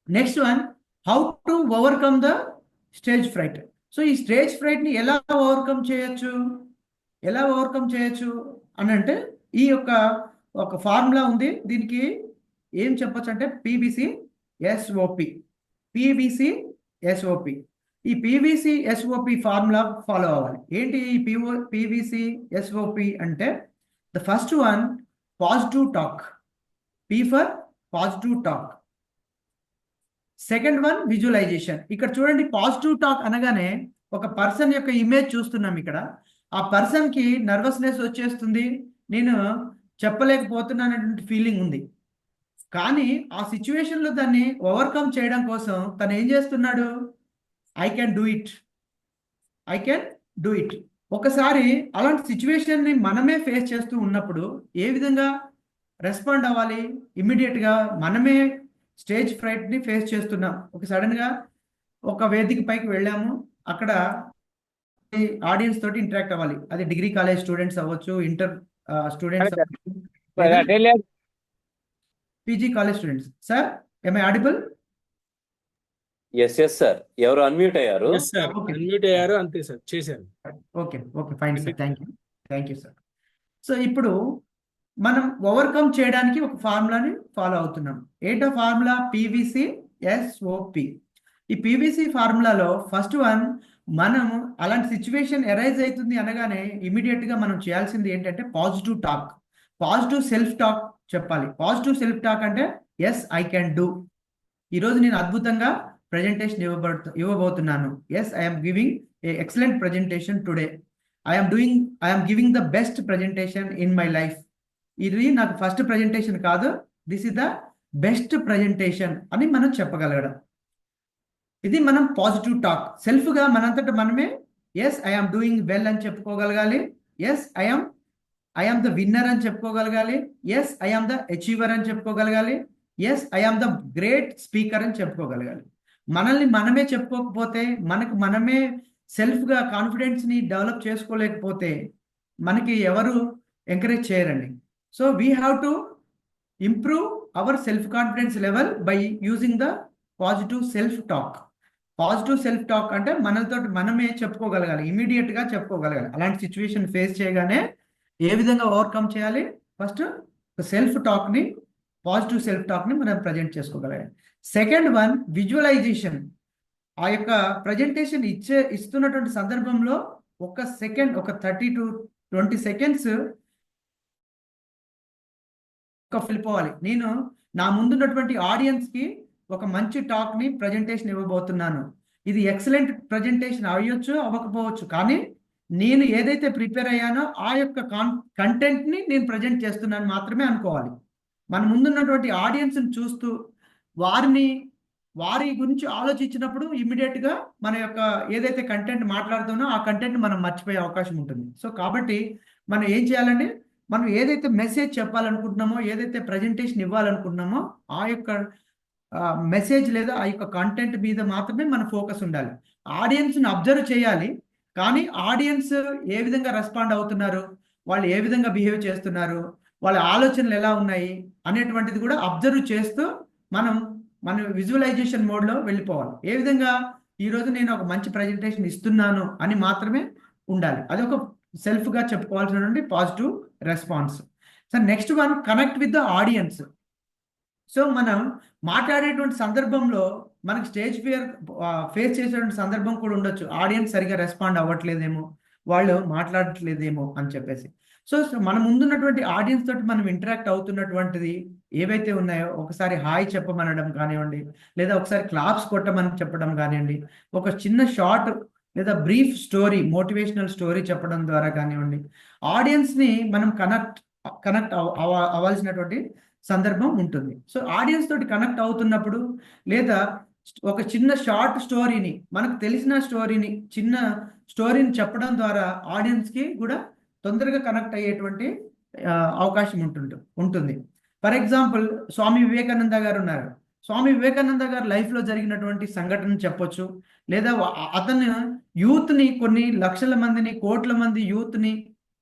Next one, how to overcome the stage fright. So ఈ స్టేజ్ ఫ్రైట్ని ఎలా ఓవర్కమ్ చేయొచ్చు అని అంటే, ఈ యొక్క ఒక ఫార్ములా ఉంది. దీనికి ఏం చెప్పొచ్చు అంటే PVC-SOP. ఈ PVC-SOP ఫార్ములా ఫాలో అవ్వాలి. ఏంటి ఈ PVC-SOP అంటే? The first one, positive talk, P for positive talk. Second one, visualisation. ఇక్కడ చూడండి, పాజిటివ్ టాక్ అనగానే ఒక పర్సన్ యొక్క ఇమేజ్ చూస్తున్నాం. ఇక్కడ ఆ పర్సన్కి నర్వస్నెస్ వచ్చేస్తుంది, నేను చెప్పలేకపోతున్నానటువంటి ఫీలింగ్ ఉంది. కానీ ఆ సిచ్యువేషన్లో దాన్ని ఓవర్కమ్ చేయడం కోసం తను ఏం చేస్తున్నాడు? I can do it. ఒకసారి అలాంటి సిచ్యువేషన్ని మనమే ఫేస్ చేస్తూ ఉన్నప్పుడు ఏ విధంగా రెస్పాండ్ అవ్వాలి? ఇమ్మీడియట్గా మనమే స్టేజ్ ఫ్రైట్ని ఫేస్ చేస్తున్నాం. ఒక సడన్గా ఒక వేదిక పైకి వెళ్ళాము, అక్కడ ఆడియన్స్ తోటి ఇంటరాక్ట్ అవ్వాలి. అది డిగ్రీ కాలేజ్ స్టూడెంట్స్ అవ్వచ్చు, inter students, PG college students. Sir, am I audible? Yes sir. ఎవరు అన్మ్యూట్ అయ్యారు? ఎస్ సార్, అన్మ్యూట్ అయ్యారు, అంతే సార్, చేశారు. Okay, fine sir, thank you sir. So ఇప్పుడు మనం ఓవర్కమ్ చేయడానికి ఒక ఫార్ములాని ఫాలో అవుతున్నాం. ఏంటో ఫార్ములా? PVC SOP. ఈ పీవీసీ ఫార్ములాలో ఫస్ట్ వన్, మనం అలాంటి సిచ్యువేషన్ ఎరైజ్ అవుతుంది అనగానే ఇమీడియట్ గా మనం చేయాల్సింది ఏంటంటే positive talk, positive self talk చెప్పాలి. పాజిటివ్ సెల్ఫ్ టాక్ అంటే ఎస్ ఐ క్యాన్ డూ, ఈరోజు నేను అద్భుతంగా ప్రజెంటేషన్ ఇవ్వబోతున్నాను. Yes I'm giving a excellent presentation today. I'm giving the best presentation in my life. ఇది నాకు ఫస్ట్ ప్రజెంటేషన్ కాదు, this is the best presentation అని మనం చెప్పగలగడం. ఇది మనం పాజిటివ్ టాక్. సెల్ఫ్గా మనంతట మనమే ఎస్ ఐఎమ్ డూయింగ్ వెల్ అని చెప్పుకోగలగాలి, ఎస్ ఐఎమ్ ద విన్నర్ అని చెప్పుకోగలగాలి, ఎస్ ఐఎమ్ ద అచీవర్ అని చెప్పుకోగలగాలి, yes I'm the great speaker అని చెప్పుకోగలగాలి. మనల్ని మనమే చెప్పుకోకపోతే, మనకు మనమే సెల్ఫ్గా కాన్ఫిడెన్స్ని డెవలప్ చేసుకోలేకపోతే మనకి ఎవరు ఎంకరేజ్ చేయరండి. So we have to improve our self confidence level by using the positive self talk. Positive self talk అంటే మనతో మనమే చెప్పుకోగలగాలి, ఇమీడియట్గా చెప్పుకోగలగాలి. అలాంటి సిచ్యువేషన్ ఫేస్ చేయగానే ఏ విధంగా ఓవర్కమ్ చేయాలి? ఫస్ట్ సెల్ఫ్ టాక్ని, పాజిటివ్ సెల్ఫ్ టాక్ని మనం ప్రజెంట్ చేసుకోగలగాలి. Second one, visualisation. ఆ యొక్క ప్రజెంటేషన్ ఇస్తున్నటువంటి సందర్భంలో ఒక సెకండ్, ఒక 30 to 20 seconds వెళ్ళిపోవాలి. నేను నా ముందున్నటువంటి ఆడియన్స్కి ఒక మంచి టాక్ని ప్రజెంటేషన్ ఇవ్వబోతున్నాను. ఇది ఎక్సలెంట్ ప్రజెంటేషన్ అవ్వచ్చు, అవ్వకపోవచ్చు, కానీ నేను ఏదైతే ప్రిపేర్ అయ్యానో ఆ యొక్క కంటెంట్ని నేను ప్రజెంట్ చేస్తున్నాను మాత్రమే అనుకోవాలి. మన ముందున్నటువంటి ఆడియన్స్ని చూస్తూ వారి గురించి ఆలోచించినప్పుడు ఇమ్మీడియట్గా మన యొక్క ఏదైతే కంటెంట్ మాట్లాడుతున్నో ఆ కంటెంట్ మనం మర్చిపోయే అవకాశం ఉంటుంది. సో కాబట్టి మనం ఏం చేయాలంటే, మనం ఏదైతే మెసేజ్ చెప్పాలనుకుంటున్నామో, ఏదైతే ప్రజెంటేషన్ ఇవ్వాలనుకుంటున్నామో ఆ యొక్క మెసేజ్ లేదా ఆ యొక్క కంటెంట్ మీద మాత్రమే మన ఫోకస్ ఉండాలి. ఆడియన్స్ని అబ్జర్వ్ చేయాలి, కానీ ఆడియన్స్ ఏ విధంగా రెస్పాండ్ అవుతున్నారు, వాళ్ళు ఏ విధంగా బిహేవ్ చేస్తున్నారు, వాళ్ళ ఆలోచనలు ఎలా ఉన్నాయి అనేటువంటిది కూడా అబ్జర్వ్ చేస్తూ మన విజువలైజేషన్ మోడ్లో వెళ్ళిపోవాలి. ఏ విధంగా ఈరోజు నేను ఒక మంచి ప్రజెంటేషన్ ఇస్తున్నాను అని మాత్రమే ఉండాలి. అది ఒక సెల్ఫ్గా చెప్పుకోవాల్సినటువంటి positive response. So next one, connect with the audience. So మనం మాట్లాడేటువంటి సందర్భంలో మనకి స్టేజ్ ఫియర్ ఫేస్ చేసేటువంటి సందర్భం కూడా ఉండొచ్చు. ఆడియన్స్ సరిగా రెస్పాండ్ అవ్వట్లేదేమో, వాళ్ళు మాట్లాడట్లేదేమో అని చెప్పేసి. సో మన ముందున్నటువంటి ఆడియన్స్ తోటి మనం ఇంటరాక్ట్ అవుతున్నటువంటిది ఏవైతే ఉన్నాయో ఒకసారి హాయ్ చెప్పమనడం కానివ్వండి, లేదా ఒకసారి క్లాప్స్ కొట్టమని చెప్పడం కానివ్వండి, ఒక చిన్న షార్ట్ లేదా బ్రీఫ్ స్టోరీ, మోటివేషనల్ స్టోరీ చెప్పడం ద్వారా కానివ్వండి, ఆడియన్స్ని మనం కనెక్ట్ అవ్వాల్సినటువంటి సందర్భం ఉంటుంది. సో ఆడియన్స్ తోటి కనెక్ట్ అవుతున్నప్పుడు, లేదా ఒక చిన్న షార్ట్ స్టోరీని, మనకు తెలిసిన స్టోరీని, చిన్న స్టోరీని చెప్పడం ద్వారా ఆడియన్స్కి కూడా తొందరగా కనెక్ట్ అయ్యేటువంటి అవకాశం ఉంటుంది. ఫర్ ఎగ్జాంపుల్, స్వామి వివేకానంద గారు ఉన్నారు. స్వామి వివేకానంద గారు లైఫ్లో జరిగినటువంటి సంఘటన చెప్పొచ్చు, లేదా అతను యూత్ని, కొన్ని లక్షల మందిని, కోట్ల మంది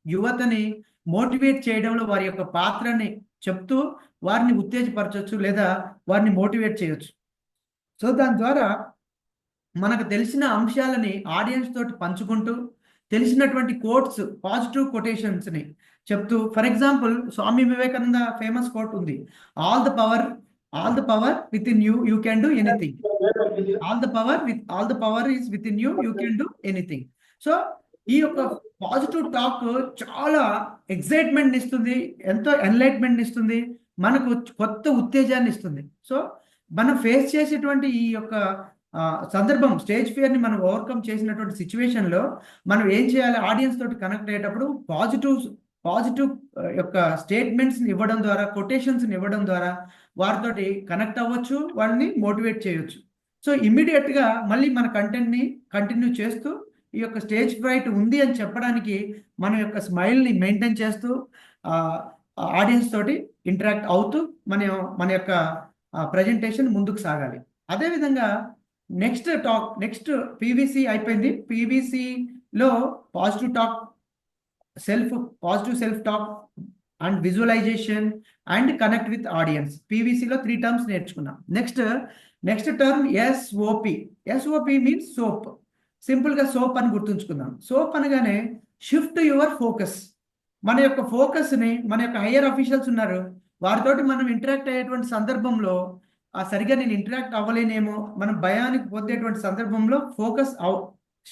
యువతని మోటివేట్ చేయడంలో వారి యొక్క పాత్రని చెప్తూ వారిని ఉత్తేజపరచవచ్చు, లేదా వారిని మోటివేట్ చేయొచ్చు. సో దాని ద్వారా మనకు తెలిసిన అంశాలని ఆడియన్స్ తోటి పంచుకుంటూ, తెలిసినటువంటి కోట్స్, పాజిటివ్ కొటేషన్స్ని చెప్తూ, for example Swami Vivekananda famous quote ఉంది, all the power within you can do anything. All the power is within you can do anything. So ఈ యొక్క పాజిటివ్ టాక్ చాలా ఎక్సైట్మెంట్ ఇస్తుంది, ఎంతో ఎన్లైట్మెంట్ ఇస్తుంది, మనకు కొత్త ఉత్తేజాన్ని ఇస్తుంది. సో మనం ఫేస్ చేసేటువంటి ఈ యొక్క సందర్భం, స్టేజ్ ఫియర్ని మనం ఓవర్కమ్ చేసినటువంటి సిచ్యువేషన్లో మనం ఏం చేయాలి? ఆడియన్స్ తోటి కనెక్ట్ అయ్యేటప్పుడు పాజిటివ్ యొక్క స్టేట్మెంట్స్ని ఇవ్వడం ద్వారా, కొటేషన్స్ని ఇవ్వడం ద్వారా వారితోటి కనెక్ట్ అవ్వచ్చు, వాళ్ళని మోటివేట్ చేయొచ్చు. సో ఇమ్మీడియట్గా మళ్ళీ మన కంటెంట్ని కంటిన్యూ చేస్తూ, ఈ యొక్క స్టేజ్ ఫ్రైట్ ఉంది అని చెప్పడానికి మన యొక్క స్మైల్ని మెయింటైన్ చేస్తూ ఆడియన్స్ తోటి ఇంటరాక్ట్ అవుతూ మన యొక్క ప్రజెంటేషన్ ముందుకు సాగాలి. అదేవిధంగా నెక్స్ట్ పీవీసీ అయిపోయింది. పీవీసీలో positive self talk and visualisation and connect with audience. పీవీసీలో 3 terms నేర్చుకున్నాం. Next term SOP means soap. సింపుల్గా సోప్ అని గుర్తుంచుకుందాం. సోప్ అనగానే షిఫ్ట్ యువర్ ఫోకస్. మన యొక్క ఫోకస్ని, మన యొక్క హయ్యర్ అఫీషియల్స్ ఉన్నారు, వారితోటి మనం ఇంటరాక్ట్ అయ్యేటువంటి సందర్భంలో సరిగా నేను ఇంటరాక్ట్ అవ్వలేనేమో, మనం భయానికి పొందేటువంటి సందర్భంలో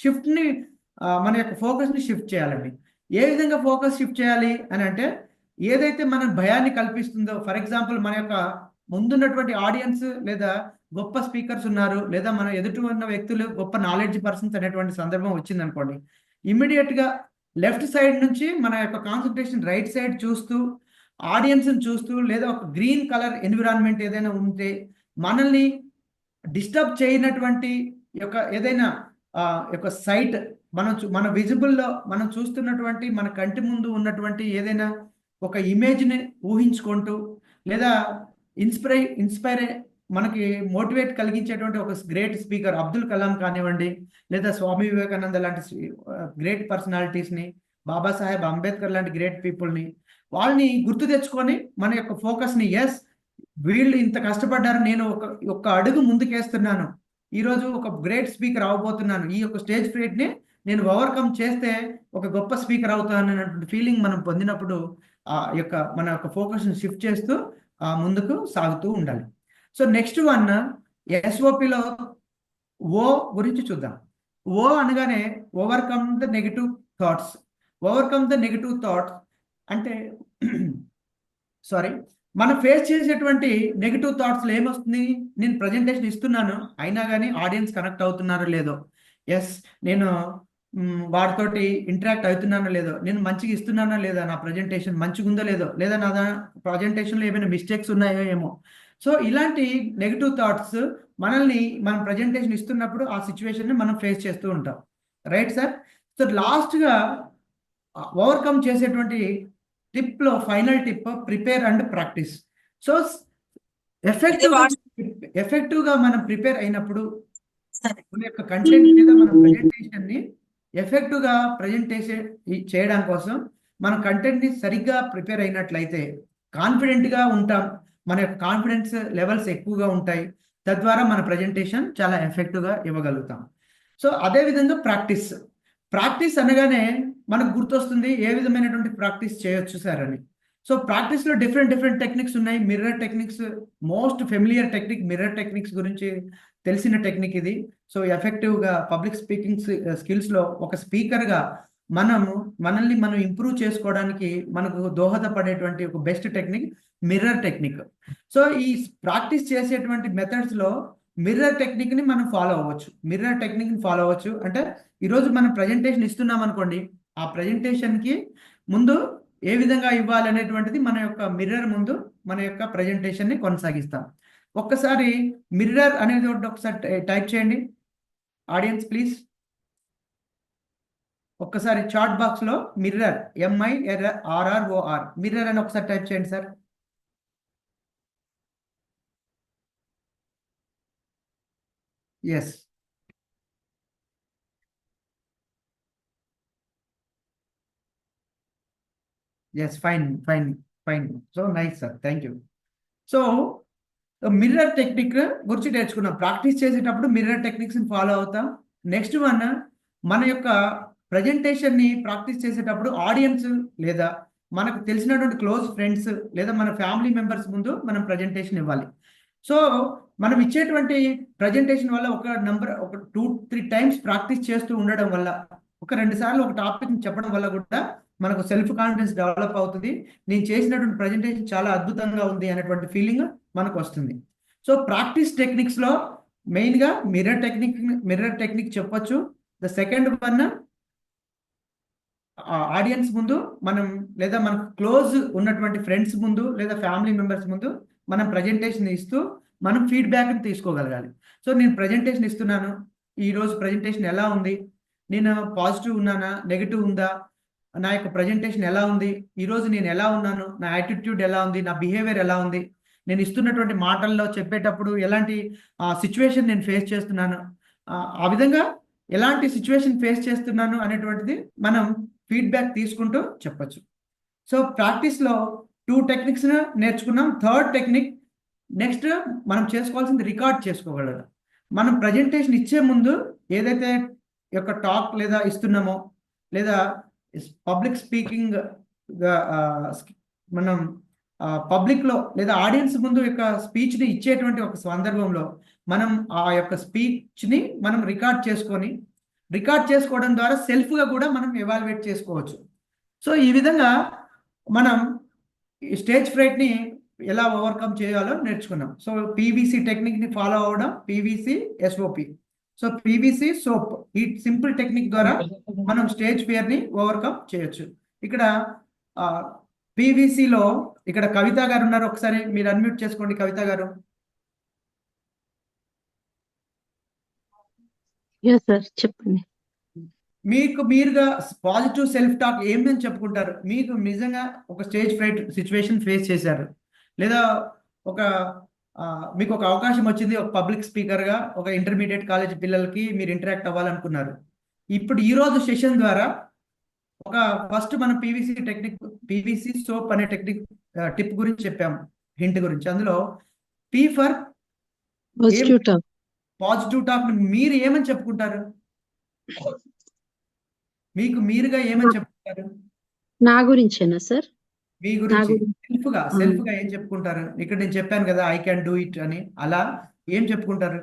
షిఫ్ట్ని మన యొక్క ఫోకస్ని షిఫ్ట్ చేయాలండి. ఏ విధంగా ఫోకస్ షిఫ్ట్ చేయాలి అని అంటే, ఏదైతే మన భయాన్ని కల్పిస్తుందో, ఫర్ ఎగ్జాంపుల్ మన యొక్క ముందున్నటువంటి ఆడియన్స్ లేదా గొప్ప స్పీకర్స్ ఉన్నారు, లేదా మన ఎదుటి ఉన్న వ్యక్తులు గొప్ప నాలెడ్జ్ పర్సన్స్ అనేటువంటి సందర్భం వచ్చిందనుకోండి, ఇమ్మీడియట్గా లెఫ్ట్ సైడ్ నుంచి మన యొక్క కాన్సన్ట్రేషన్ రైట్ సైడ్ చూస్తూ, ఆడియన్స్ని చూస్తూ, లేదా ఒక గ్రీన్ కలర్ ఎన్విరాన్మెంట్ ఏదైనా ఉంటే మనల్ని డిస్టర్బ్ చేయనటువంటి యొక్క ఏదైనా యొక్క సైట్ మన విజిబుల్లో మనం చూస్తున్నటువంటి మన కంటి ముందు ఉన్నటువంటి ఏదైనా ఒక ఇమేజ్ని ఊహించుకుంటూ, లేదా ఇన్స్పైర్ మనకి మోటివేట్ కలిగించేటువంటి ఒక గ్రేట్ స్పీకర్ అబ్దుల్ కలాం కానివ్వండి, లేదా స్వామి వివేకానంద లాంటి గ్రేట్ పర్సనాలిటీస్ని, బాబాసాహెబ్ అంబేద్కర్ లాంటి గ్రేట్ పీపుల్ని, వాళ్ళని గుర్తు తెచ్చుకొని మన యొక్క ఫోకస్ని, ఎస్ వీళ్ళు ఇంత కష్టపడ్డారు, నేను ఒక అడుగు ముందుకేస్తున్నాను, ఈరోజు ఒక గ్రేట్ స్పీకర్ అవ్వబోతున్నాను, ఈ యొక్క స్టేజ్ ఫియర్ని నేను ఓవర్కమ్ చేస్తే ఒక గొప్ప స్పీకర్ అవుతాను అన్నటువంటి ఫీలింగ్ మనం పొందినప్పుడు మన యొక్క ఫోకస్ని షిఫ్ట్ చేస్తూ ముందుకు సాగుతూ ఉండాలి. సో నెక్స్ట్ వన్ ఎస్ఓపిలో ఓ గురించి చూద్దాం. ఓ అనగానే overcome the negative thoughts. Overcome the negative thoughts అంటే మనం ఫేస్ చేసేటువంటి నెగటివ్ థాట్స్లో ఏమొస్తుంది, నేను ప్రజెంటేషన్ ఇస్తున్నాను అయినా కానీ ఆడియన్స్ కనెక్ట్ అవుతున్నారో లేదో, ఎస్ నేను వాటితోటి ఇంటరాక్ట్ అవుతున్నానో లేదో, నేను మంచిగా ఇస్తున్నానో లేదా, నా ప్రజెంటేషన్ మంచిగా ఉందో లేదో, లేదా నా ప్రజెంటేషన్లో ఏమైనా మిస్టేక్స్ ఉన్నాయో ఏమో. సో ఇలాంటి నెగటివ్ థాట్స్ మనం ప్రజెంటేషన్ ఇస్తున్నప్పుడు ఆ సిచ్యువేషన్ని మనం ఫేస్ చేస్తూ ఉంటాం, రైట్ సార్? సో లాస్ట్గా ఓవర్కమ్ చేసేటువంటి టిప్లో final tip prepare and practice. So ఎఫెక్టివ్గా మనం ప్రిపేర్ అయినప్పుడు మన యొక్క కంటెంట్ మీద మన ప్రజెంటేషన్ని ఎఫెక్టివ్గా ప్రజెంటేషన్ చేయడం కోసం మన కంటెంట్ని సరిగ్గా ప్రిపేర్ అయినట్లయితే కాన్ఫిడెంట్గా ఉంటాం, మన యొక్క కాన్ఫిడెన్స్ లెవెల్స్ ఎక్కువగా ఉంటాయి, తద్వారా మన ప్రజెంటేషన్ చాలా ఎఫెక్టివ్గా ఇవ్వగలుగుతాం. సో అదేవిధంగా ప్రాక్టీస్ అనగానే మనకు గుర్తొస్తుంది ఏ విధమైనటువంటి ప్రాక్టీస్ చేయొచ్చు సార్ అని. సో ప్రాక్టీస్లో డిఫరెంట్ టెక్నిక్స్ ఉన్నాయి. Mirror techniques most familiar technique, mirror techniques గురించి తెలిసిన టెక్నిక్ ఇది. సో ఎఫెక్టివ్గా పబ్లిక్ స్పీకింగ్ స్కిల్స్లో ఒక స్పీకర్గా మనల్ని మనం ఇంప్రూవ్ చేసుకోవడానికి మనకు దోహదపడేటువంటి ఒక best technique mirror technique. So ఈ ప్రాక్టీస్ చేసేటువంటి మెథడ్స్లో మిర్రర్ టెక్నిక్ని మనం ఫాలో అవ్వచ్చు. అంటే ఈరోజు మనం ప్రజెంటేషన్ ఇస్తున్నాం అనుకోండి, ఆ ప్రజెంటేషన్కి ముందు ఏ విధంగా ఇవ్వాలి అనేటువంటిది మన యొక్క మిర్రర్ ముందు మన యొక్క ప్రజెంటేషన్ని కొనసాగిస్తాం. ఒక్కసారి మిర్రర్ అనేది ఒకసారి టైప్ చేయండి ఆడియన్స్ ప్లీజ్. ఒక్కసారి చాట్ బాక్స్లో మిర్రర్ MIRROR మిర్రర్ అని ఒకసారి టైప్ చేయండి sir. Yes, fine. So nice sir, thank you. So mirror technique గురించి నేర్చుకున్నాం. ప్రాక్టీస్ చేసేటప్పుడు మిర్రర్ టెక్నిక్స్ని ఫాలో అవుతాం. నెక్స్ట్ వన్, మన యొక్క ప్రజెంటేషన్ని ప్రాక్టీస్ చేసేటప్పుడు ఆడియన్స్ లేదా మనకు తెలిసినటువంటి క్లోజ్ ఫ్రెండ్స్ లేదా మన ఫ్యామిలీ మెంబర్స్ ముందు మనం ప్రజెంటేషన్ ఇవ్వాలి. సో మనం ఇచ్చేటువంటి ప్రజెంటేషన్ వల్ల ఒక 2-3 టైమ్స్ ప్రాక్టీస్ చేస్తూ ఉండడం వల్ల, ఒక 2 సార్లు ఒక టాపిక్ని చెప్పడం వల్ల కూడా మనకు సెల్ఫ్ కాన్ఫిడెన్స్ డెవలప్ అవుతుంది. నేను చేసినటువంటి ప్రజెంటేషన్ చాలా అద్భుతంగా ఉంది అనేటువంటి ఫీలింగ్ మనకు వస్తుంది. సో ప్రాక్టీస్ టెక్నిక్స్లో మెయిన్గా మిర్రర్ టెక్నిక్ చెప్పొచ్చు. ద సెకండ్ వన్, ఆడియన్స్ ముందు మనం లేదా మనకు క్లోజ్ ఉన్నటువంటి ఫ్రెండ్స్ ముందు లేదా ఫ్యామిలీ మెంబర్స్ ముందు మనం ప్రజెంటేషన్ ఇస్తూ మనం ఫీడ్బ్యాక్ని తీసుకోగలగాలి. సో నేను ప్రజెంటేషన్ ఇస్తున్నాను, ఈరోజు ప్రజెంటేషన్ ఎలా ఉంది, నేను పాజిటివ్ ఉన్నానా, నెగిటివ్ ఉందా, నా యొక్క ప్రజెంటేషన్ ఎలా ఉంది, ఈరోజు నేను ఎలా ఉన్నాను, నా యాటిట్యూడ్ ఎలా ఉంది, నా బిహేవియర్ ఎలా ఉంది, నేను ఇస్తున్నటువంటి మాటల్లో చెప్పేటప్పుడు ఎలాంటి సిచ్యువేషన్ నేను ఫేస్ చేస్తున్నాను, ఆ విధంగా ఎలాంటి సిచ్యువేషన్ ఫేస్ చేస్తున్నాను అనేటువంటిది మనం ఫీడ్బ్యాక్ తీసుకుంటూ చెప్పచ్చు. సో ప్రాక్టీస్లో 2 టెక్నిక్స్ నేర్చుకున్నాం. థర్డ్ టెక్నిక్ నెక్స్ట్ మనం చేసుకోవాల్సింది రికార్డ్ చేసుకోగలడం. మనం ప్రజెంటేషన్ ఇచ్చే ముందు ఏదైతే యొక్క టాక్ లేదా ఇస్తున్నామో లేదా పబ్లిక్ స్పీకింగ్ మనం పబ్లిక్లో లేదా ఆడియన్స్ ముందు యొక్క స్పీచ్ని ఇచ్చేటువంటి ఒక సందర్భంలో మనం ఆ యొక్క స్పీచ్ని మనం రికార్డ్ చేసుకోవడం ద్వారా సెల్ఫ్గా కూడా మనం ఎవాల్యుయేట్ చేసుకోవచ్చు. సో ఈ విధంగా మనం స్టేజ్ ఫ్రైట్ని ఎలా ఓవర్కమ్ చేయాలో నేర్చుకున్నాం. సో పీవీసీ టెక్నిక్ని ఫాలో అవ్వడం, PVC SOP. So PVC soap, ఈ సింపుల్ టెక్నిక్ ద్వారా మనం స్టేజ్ ఫియర్ని ఓవర్కమ్ చేయొచ్చు. ఇక్కడ పీవీసీలో ఇక్కడ కవిత గారు ఉన్నారు, ఒకసారి మీరు అన్మ్యూట్ చేసుకోండి కవిత గారు. సార్ చెప్పండి. మీకు మీరుగా పాజిటివ్ సెల్ఫ్ టాక్ ఏమని చెప్పుకుంటారు? మీకు నిజంగా ఒక స్టేజ్ ఫ్రైట్ సిచ్యువేషన్ ఫేస్ చేశారు, లేదా మీకు ఒక అవకాశం వచ్చింది ఒక పబ్లిక్ స్పీకర్గా ఒక ఇంటర్మీడియట్ కాలేజ్ పిల్లలకి మీరు ఇంటరాక్ట్ అవ్వాలనుకున్నారు. ఇప్పుడు ఈరోజు సెషన్ ద్వారా ఒక ఫస్ట్ మనం పీవీసీ సోప్ అనే టెక్నిక్ టిప్ గురించి చెప్పాము, హింట్ గురించి. అందులో పీ ఫర్ పాజిటివ్ టాక్ మీరు ఏమని చెప్పుకుంటారు? మీకు మీరుగా ఏమని చెప్పుకుంటారు? నా గురించేనా సార్? మీ గురించి సెల్ఫ్ గా ఏం చెప్పుకుంటారు? ఇక్కడ నేను చెప్పాను కదా ఐ క్యాన్ డూ ఇట్ అని, అలా ఏం చెప్పుకుంటారు?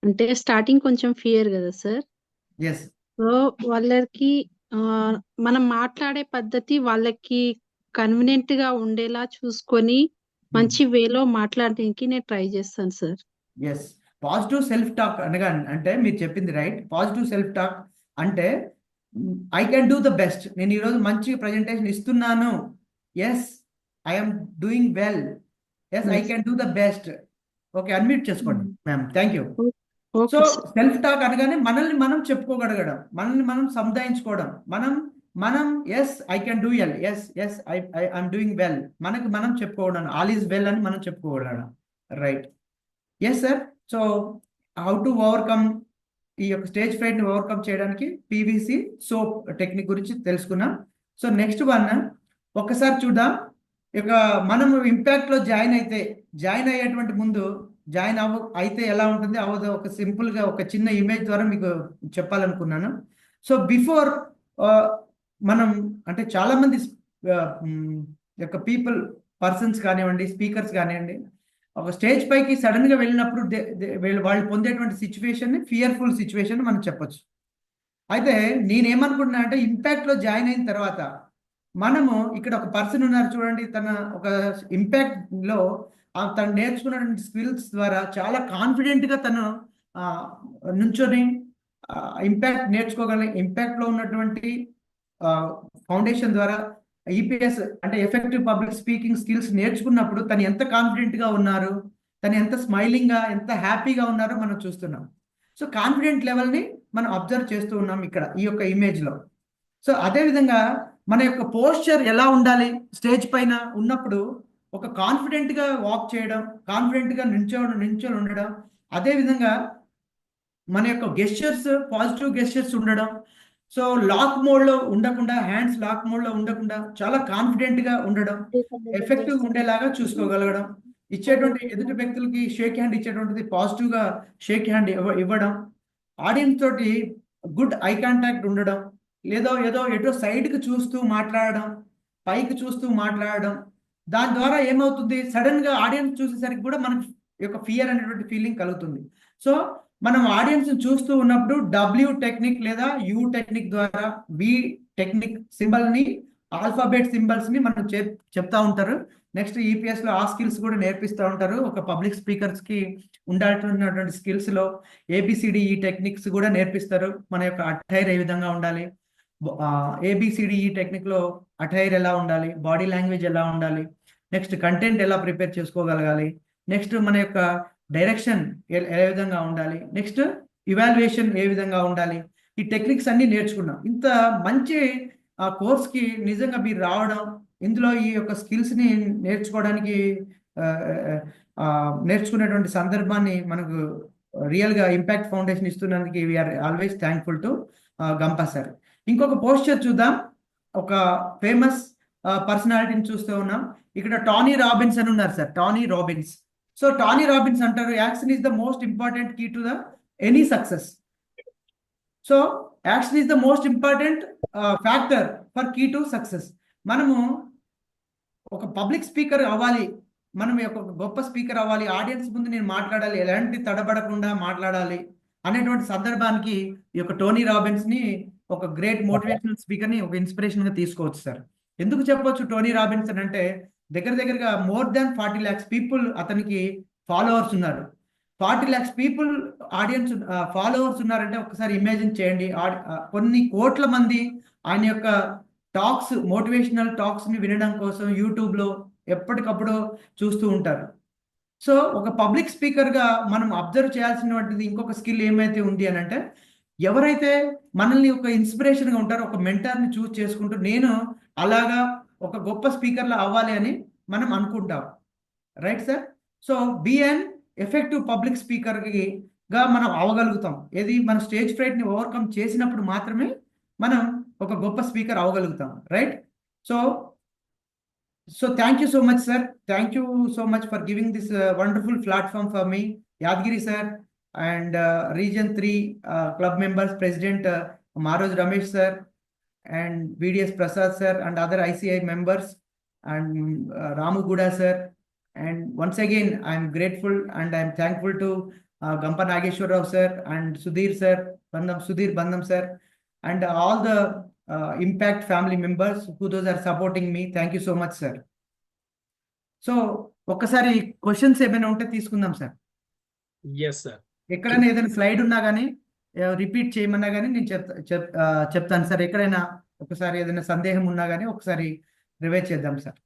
అంటే స్టార్టింగ్ కొంచెం ఫియర్ కదా సార్. ఎస్. సో వాళ్ళకి మనం మాట్లాడే పద్ధతి వాళ్ళకి కన్వీనియంట్ గా ఉండేలా చూసుకొని మంచి వేలో మాట్లాడడానికి నేను ట్రై చేస్తాను sir. Yes, positive self talk అనగా అంటే మీరు చెప్పింది రైట్. పాజిటివ్ సెల్ఫ్ టాక్ అంటే I can do the best, నేను ఈరోజు మంచి ప్రజెంటేషన్ ఇస్తున్నాను, yes I'm doing well, yes I can do the best. Okay, unmute చేసుకోండి ma'am, thank you. So self talk అనగానే మనల్ని మనం చెప్పుకోగలగడం, మనల్ని మనం సముదాయించుకోవడం, మనం yes I can do well, yes I'm doing well, మనకి మనం చెప్పుకోవడం, ఆల్ ఈజ్ వెల్ అని మనం చెప్పుకోగలగడం, right. Yes sir. So how to overcome, ఈ యొక్క స్టేజ్ ఫ్రైట్ని ఓవర్కమ్ చేయడానికి పీవీసీ సోప్ టెక్నిక్ గురించి తెలుసుకున్నాం. సో నెక్స్ట్ వన్ ఒక్కసారి చూద్దాం. ఇక మనము ఇంపాక్ట్లో జాయిన్ అయ్యేటువంటి ముందు అయితే ఎలా ఉంటుంది అవ్వదు, ఒక సింపుల్గా ఒక చిన్న ఇమేజ్ ద్వారా మీకు చెప్పాలనుకున్నాను. సో బిఫోర్ మనం అంటే చాలామంది యొక్క పర్సన్స్ కానివ్వండి, స్పీకర్స్ కానివ్వండి, ఒక స్టేజ్ పైకి సడన్ గా వెళ్ళినప్పుడు వాళ్ళు పొందేటువంటి సిచ్యువేషన్ ఫియర్ఫుల్ సిచ్యువేషన్ మనం చెప్పొచ్చు. అయితే నేనేమనుకుంటున్నా అంటే ఇంపాక్ట్ లో జాయిన్ అయిన తర్వాత మనము ఇక్కడ ఒక పర్సన్ ఉన్నారు చూడండి, తన ఒక ఇంపాక్ట్ లో తను నేర్చుకున్నటువంటి స్కిల్స్ ద్వారా చాలా కాన్ఫిడెంట్ గా తను నుంచొని ఇంపాక్ట్ లో ఉన్నటువంటి ఫౌండేషన్ ద్వారా ఈపీఎస్ అంటే ఎఫెక్టివ్ పబ్లిక్ స్పీకింగ్ స్కిల్స్ నేర్చుకున్నప్పుడు తను ఎంత కాన్ఫిడెంట్ గా ఉన్నారు, తను ఎంత స్మైలింగ్ గా, ఎంత హ్యాపీగా ఉన్నారో మనం చూస్తున్నాం. సో కాన్ఫిడెంట్ లెవెల్ని మనం అబ్జర్వ్ చేస్తూ ఉన్నాం ఇక్కడ ఈ యొక్క ఇమేజ్ లో. సో అదేవిధంగా మన యొక్క పోస్చర్ ఎలా ఉండాలి, స్టేజ్ పైన ఉన్నప్పుడు ఒక కాన్ఫిడెంట్ గా వాక్ చేయడం, కాన్ఫిడెంట్ గా నించొని ఉండడం, అదేవిధంగా మన యొక్క గెస్చర్స్ పాజిటివ్ గెస్చర్స్ ఉండడం. సో లాక్ మోడ్ లో ఉండకుండా, హ్యాండ్స్ లాక్ మోడ్ లో ఉండకుండా చాలా కాన్ఫిడెంట్ గా ఉండడం, ఎఫెక్టివ్ ఉండేలాగా చూసుకోగలగడం, ఇచ్చేటువంటి ఎదుటి వ్యక్తులకి షేక్ హ్యాండ్ ఇచ్చేటువంటిది పాజిటివ్ గా షేక్ హ్యాండ్ ఇవ్వడం, ఆడియన్స్ తోటి గుడ్ ఐ కాంటాక్ట్ ఉండడం, ఎటో సైడ్ కి చూస్తూ మాట్లాడడం, పైకి చూస్తూ మాట్లాడడం. దాని ద్వారా ఏమవుతుంది, సడన్ గా ఆడియన్స్ చూసేసరికి కూడా మనకి యొక్క ఫియర్ అనేటువంటి ఫీలింగ్ కలుగుతుంది. సో మనం ఆడియన్స్ చూస్తూ ఉన్నప్పుడు డబ్ల్యూ టెక్నిక్ లేదా యూ టెక్నిక్ ద్వారా వి టెక్నిక్ సింబల్ ని, ఆల్ఫాబెట్ సింబల్స్ ని మనం చెప్తా ఉంటారు. నెక్స్ట్ ఈపీఎస్ లో ఆ స్కిల్స్ కూడా నేర్పిస్తూ ఉంటారు. ఒక పబ్లిక్ స్పీకర్స్ కి ఉండాల్సినటువంటి స్కిల్స్ లో ఏబిసిడిఈ టెక్నిక్స్ కూడా నేర్పిస్తారు. మన యొక్క అటైర్ ఏ విధంగా ఉండాలి, ఏబిసిడిఈ టెక్నిక్ లో అటైర్ ఎలా ఉండాలి, బాడీ లాంగ్వేజ్ ఎలా ఉండాలి, నెక్స్ట్ కంటెంట్ ఎలా ప్రిపేర్ చేసుకోగలగాలి, నెక్స్ట్ మన యొక్క డైరెక్షన్ ఏ విధంగా ఉండాలి, నెక్స్ట్ ఇవాల్యుయేషన్ ఏ విధంగా ఉండాలి. ఈ టెక్నిక్స్ అన్ని నేర్చుకున్నాం. ఇంత మంచి కోర్స్కి నిజంగా మీరు రావడం, ఇందులో ఈ యొక్క స్కిల్స్ని నేర్చుకునేటువంటి సందర్భాన్ని మనకు రియల్గా ఇంపాక్ట్ ఫౌండేషన్ ఇస్తున్నందుకు we are always thankful to Gampa sir. ఇంకొక పోస్చర్ చూద్దాం. ఒక ఫేమస్ పర్సనాలిటీని చూస్తూ ఉన్నాం. ఇక్కడ టానీ రాబిన్స్ అని ఉన్నారు sir, Tony Robbins. So Tony Robbins అంటారు, action is the most important key to the any success. So action is the most important factor for key to success. మనము ఒక పబ్లిక్ స్పీకర్ అవ్వాలి, మనం ఒక గొప్ప స్పీకర్ అవ్వాలి, ఆడియన్స్ ముందు నేను మాట్లాడాలి, ఎలాంటి తడబడకుండా మాట్లాడాలి అనేటువంటి సందర్భానికి ఈ యొక్క టోనీ రాబిన్స్ ని ఒక గ్రేట్ మోటివేషనల్ స్పీకర్ ని ఒక ఇన్స్పిరేషన్ గా తీసుకోవచ్చు సార్. ఎందుకు చెప్పొచ్చు టోనీ రాబిన్సన్ అంటే దగ్గరగా మోర్ దాన్ 40 lakhs పీపుల్ అతనికి ఫాలోవర్స్ ఉన్నారు. 40 lakhs పీపుల్ ఆడియన్స్ ఫాలోవర్స్ ఉన్నారంటే ఒకసారి ఇమాజిన్ చేయండి. కొన్ని కోట్ల మంది ఆయన యొక్క టాక్స్, మోటివేషనల్ టాక్స్ ని వినడం కోసం యూట్యూబ్ లో ఎప్పటికప్పుడు చూస్తూ ఉంటారు. సో ఒక పబ్లిక్ స్పీకర్ గా మనం అబ్జర్వ్ చేయాల్సినటువంటిది ఇంకొక స్కిల్ ఏమైతే ఉంది అని అంటే, ఎవరైతే మనల్ని ఒక ఇన్స్పిరేషన్ గా ఉంటారో, ఒక మెంటర్ ని చూస్ చేసుకుంటూ నేను అలాగా ఒక గొప్ప స్పీకర్లా అవ్వాలి అని మనం అనుకుంటాం. Right sir? So be an effective public speaker గా మనం అవ్వగలుగుతాం. ఏది మన స్టేజ్ ఫ్రైట్ ని ఓవర్కమ్ చేసినప్పుడు మాత్రమే మనం ఒక గొప్ప స్పీకర్ అవ్వగలుగుతాం. Right? So thank you so much sir. Thank you so much for giving this wonderful platform for me, Yadagiri sir, and Region 3 club members, President Maroj Ramesh sir, and VDS Prasad sir, and other ICI members, and Ramu Guda sir. And once again, I am grateful and I am thankful to Gampa Nageshwar Rao sir and Sudhir sir, Sudhir Bandham sir, and all the Impact family members who those are supporting me. Thank you so much sir. So ఒక్కసారి క్వశ్చన్స్ ఏమైనా ఉంటే తీసుకుందాం సార్. Yes sir. ఎక్కడైనా ఏదైనా స్లైడ్ ఉన్నా కానీ రిపీట్ చేయమన్నా కానీ నేను చెప్తాను సార్. ఎక్కడైనా ఒకసారి ఏదైనా సందేహం ఉన్నా కానీ ఒకసారి రివైజ్ చేద్దాం sir.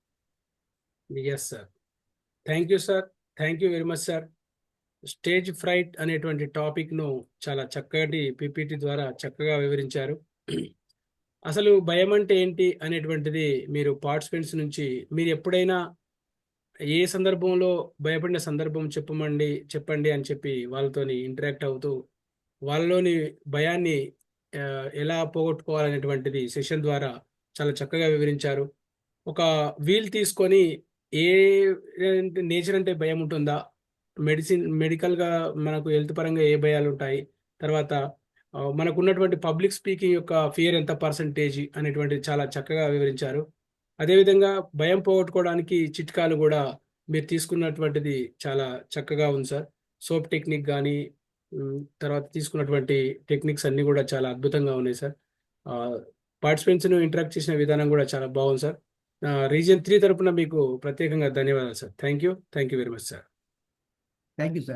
Yes sir. Thank you sir. Thank you very much sir. Stage fright అనేటువంటి టాపిక్ను చాలా చక్కటి పిపిటి ద్వారా చక్కగా వివరించారు. అసలు భయం అంటే ఏంటి అనేటువంటిది మీరు పార్టిసిపెంట్స్ నుంచి మీరు ఎప్పుడైనా ఏ సందర్భంలో భయపడిన సందర్భం చెప్పండి అని చెప్పి వాళ్ళతోని ఇంటరాక్ట్ అవుతూ వాళ్ళలోని భయాన్ని ఎలా పోగొట్టుకోవాలనేటువంటిది సెషన్ ద్వారా చాలా చక్కగా వివరించారు. ఒక వీల్ తీసుకొని ఏ నేచర్ అంటే భయం ఉంటుందా, మెడికల్గా మనకు హెల్త్ పరంగా ఏ భయాలు ఉంటాయి, తర్వాత మనకు ఉన్నటువంటి పబ్లిక్ స్పీకింగ్ యొక్క ఫియర్ ఎంత పర్సంటేజ్ అనేటువంటిది చాలా చక్కగా వివరించారు. అదేవిధంగా భయం పోగొట్టుకోవడానికి చిట్కాలు కూడా మీరు తీసుకున్నటువంటిది చాలా చక్కగా ఉంది సార్. సోప్ టెక్నిక్ కానీ తర్వాత తీసుకున్నటువంటి టెక్నిక్స్ అన్నీ కూడా చాలా అద్భుతంగా ఉన్నాయి సార్. పార్టిసిపెంట్స్ను ఇంటరాక్ట్ చేసిన విధానం కూడా చాలా బాగుంది సార్. రీజియన్ 3 తరపున మీకు ప్రత్యేకంగా ధన్యవాదాలు sir. Thank you very much sir. Thank you sir.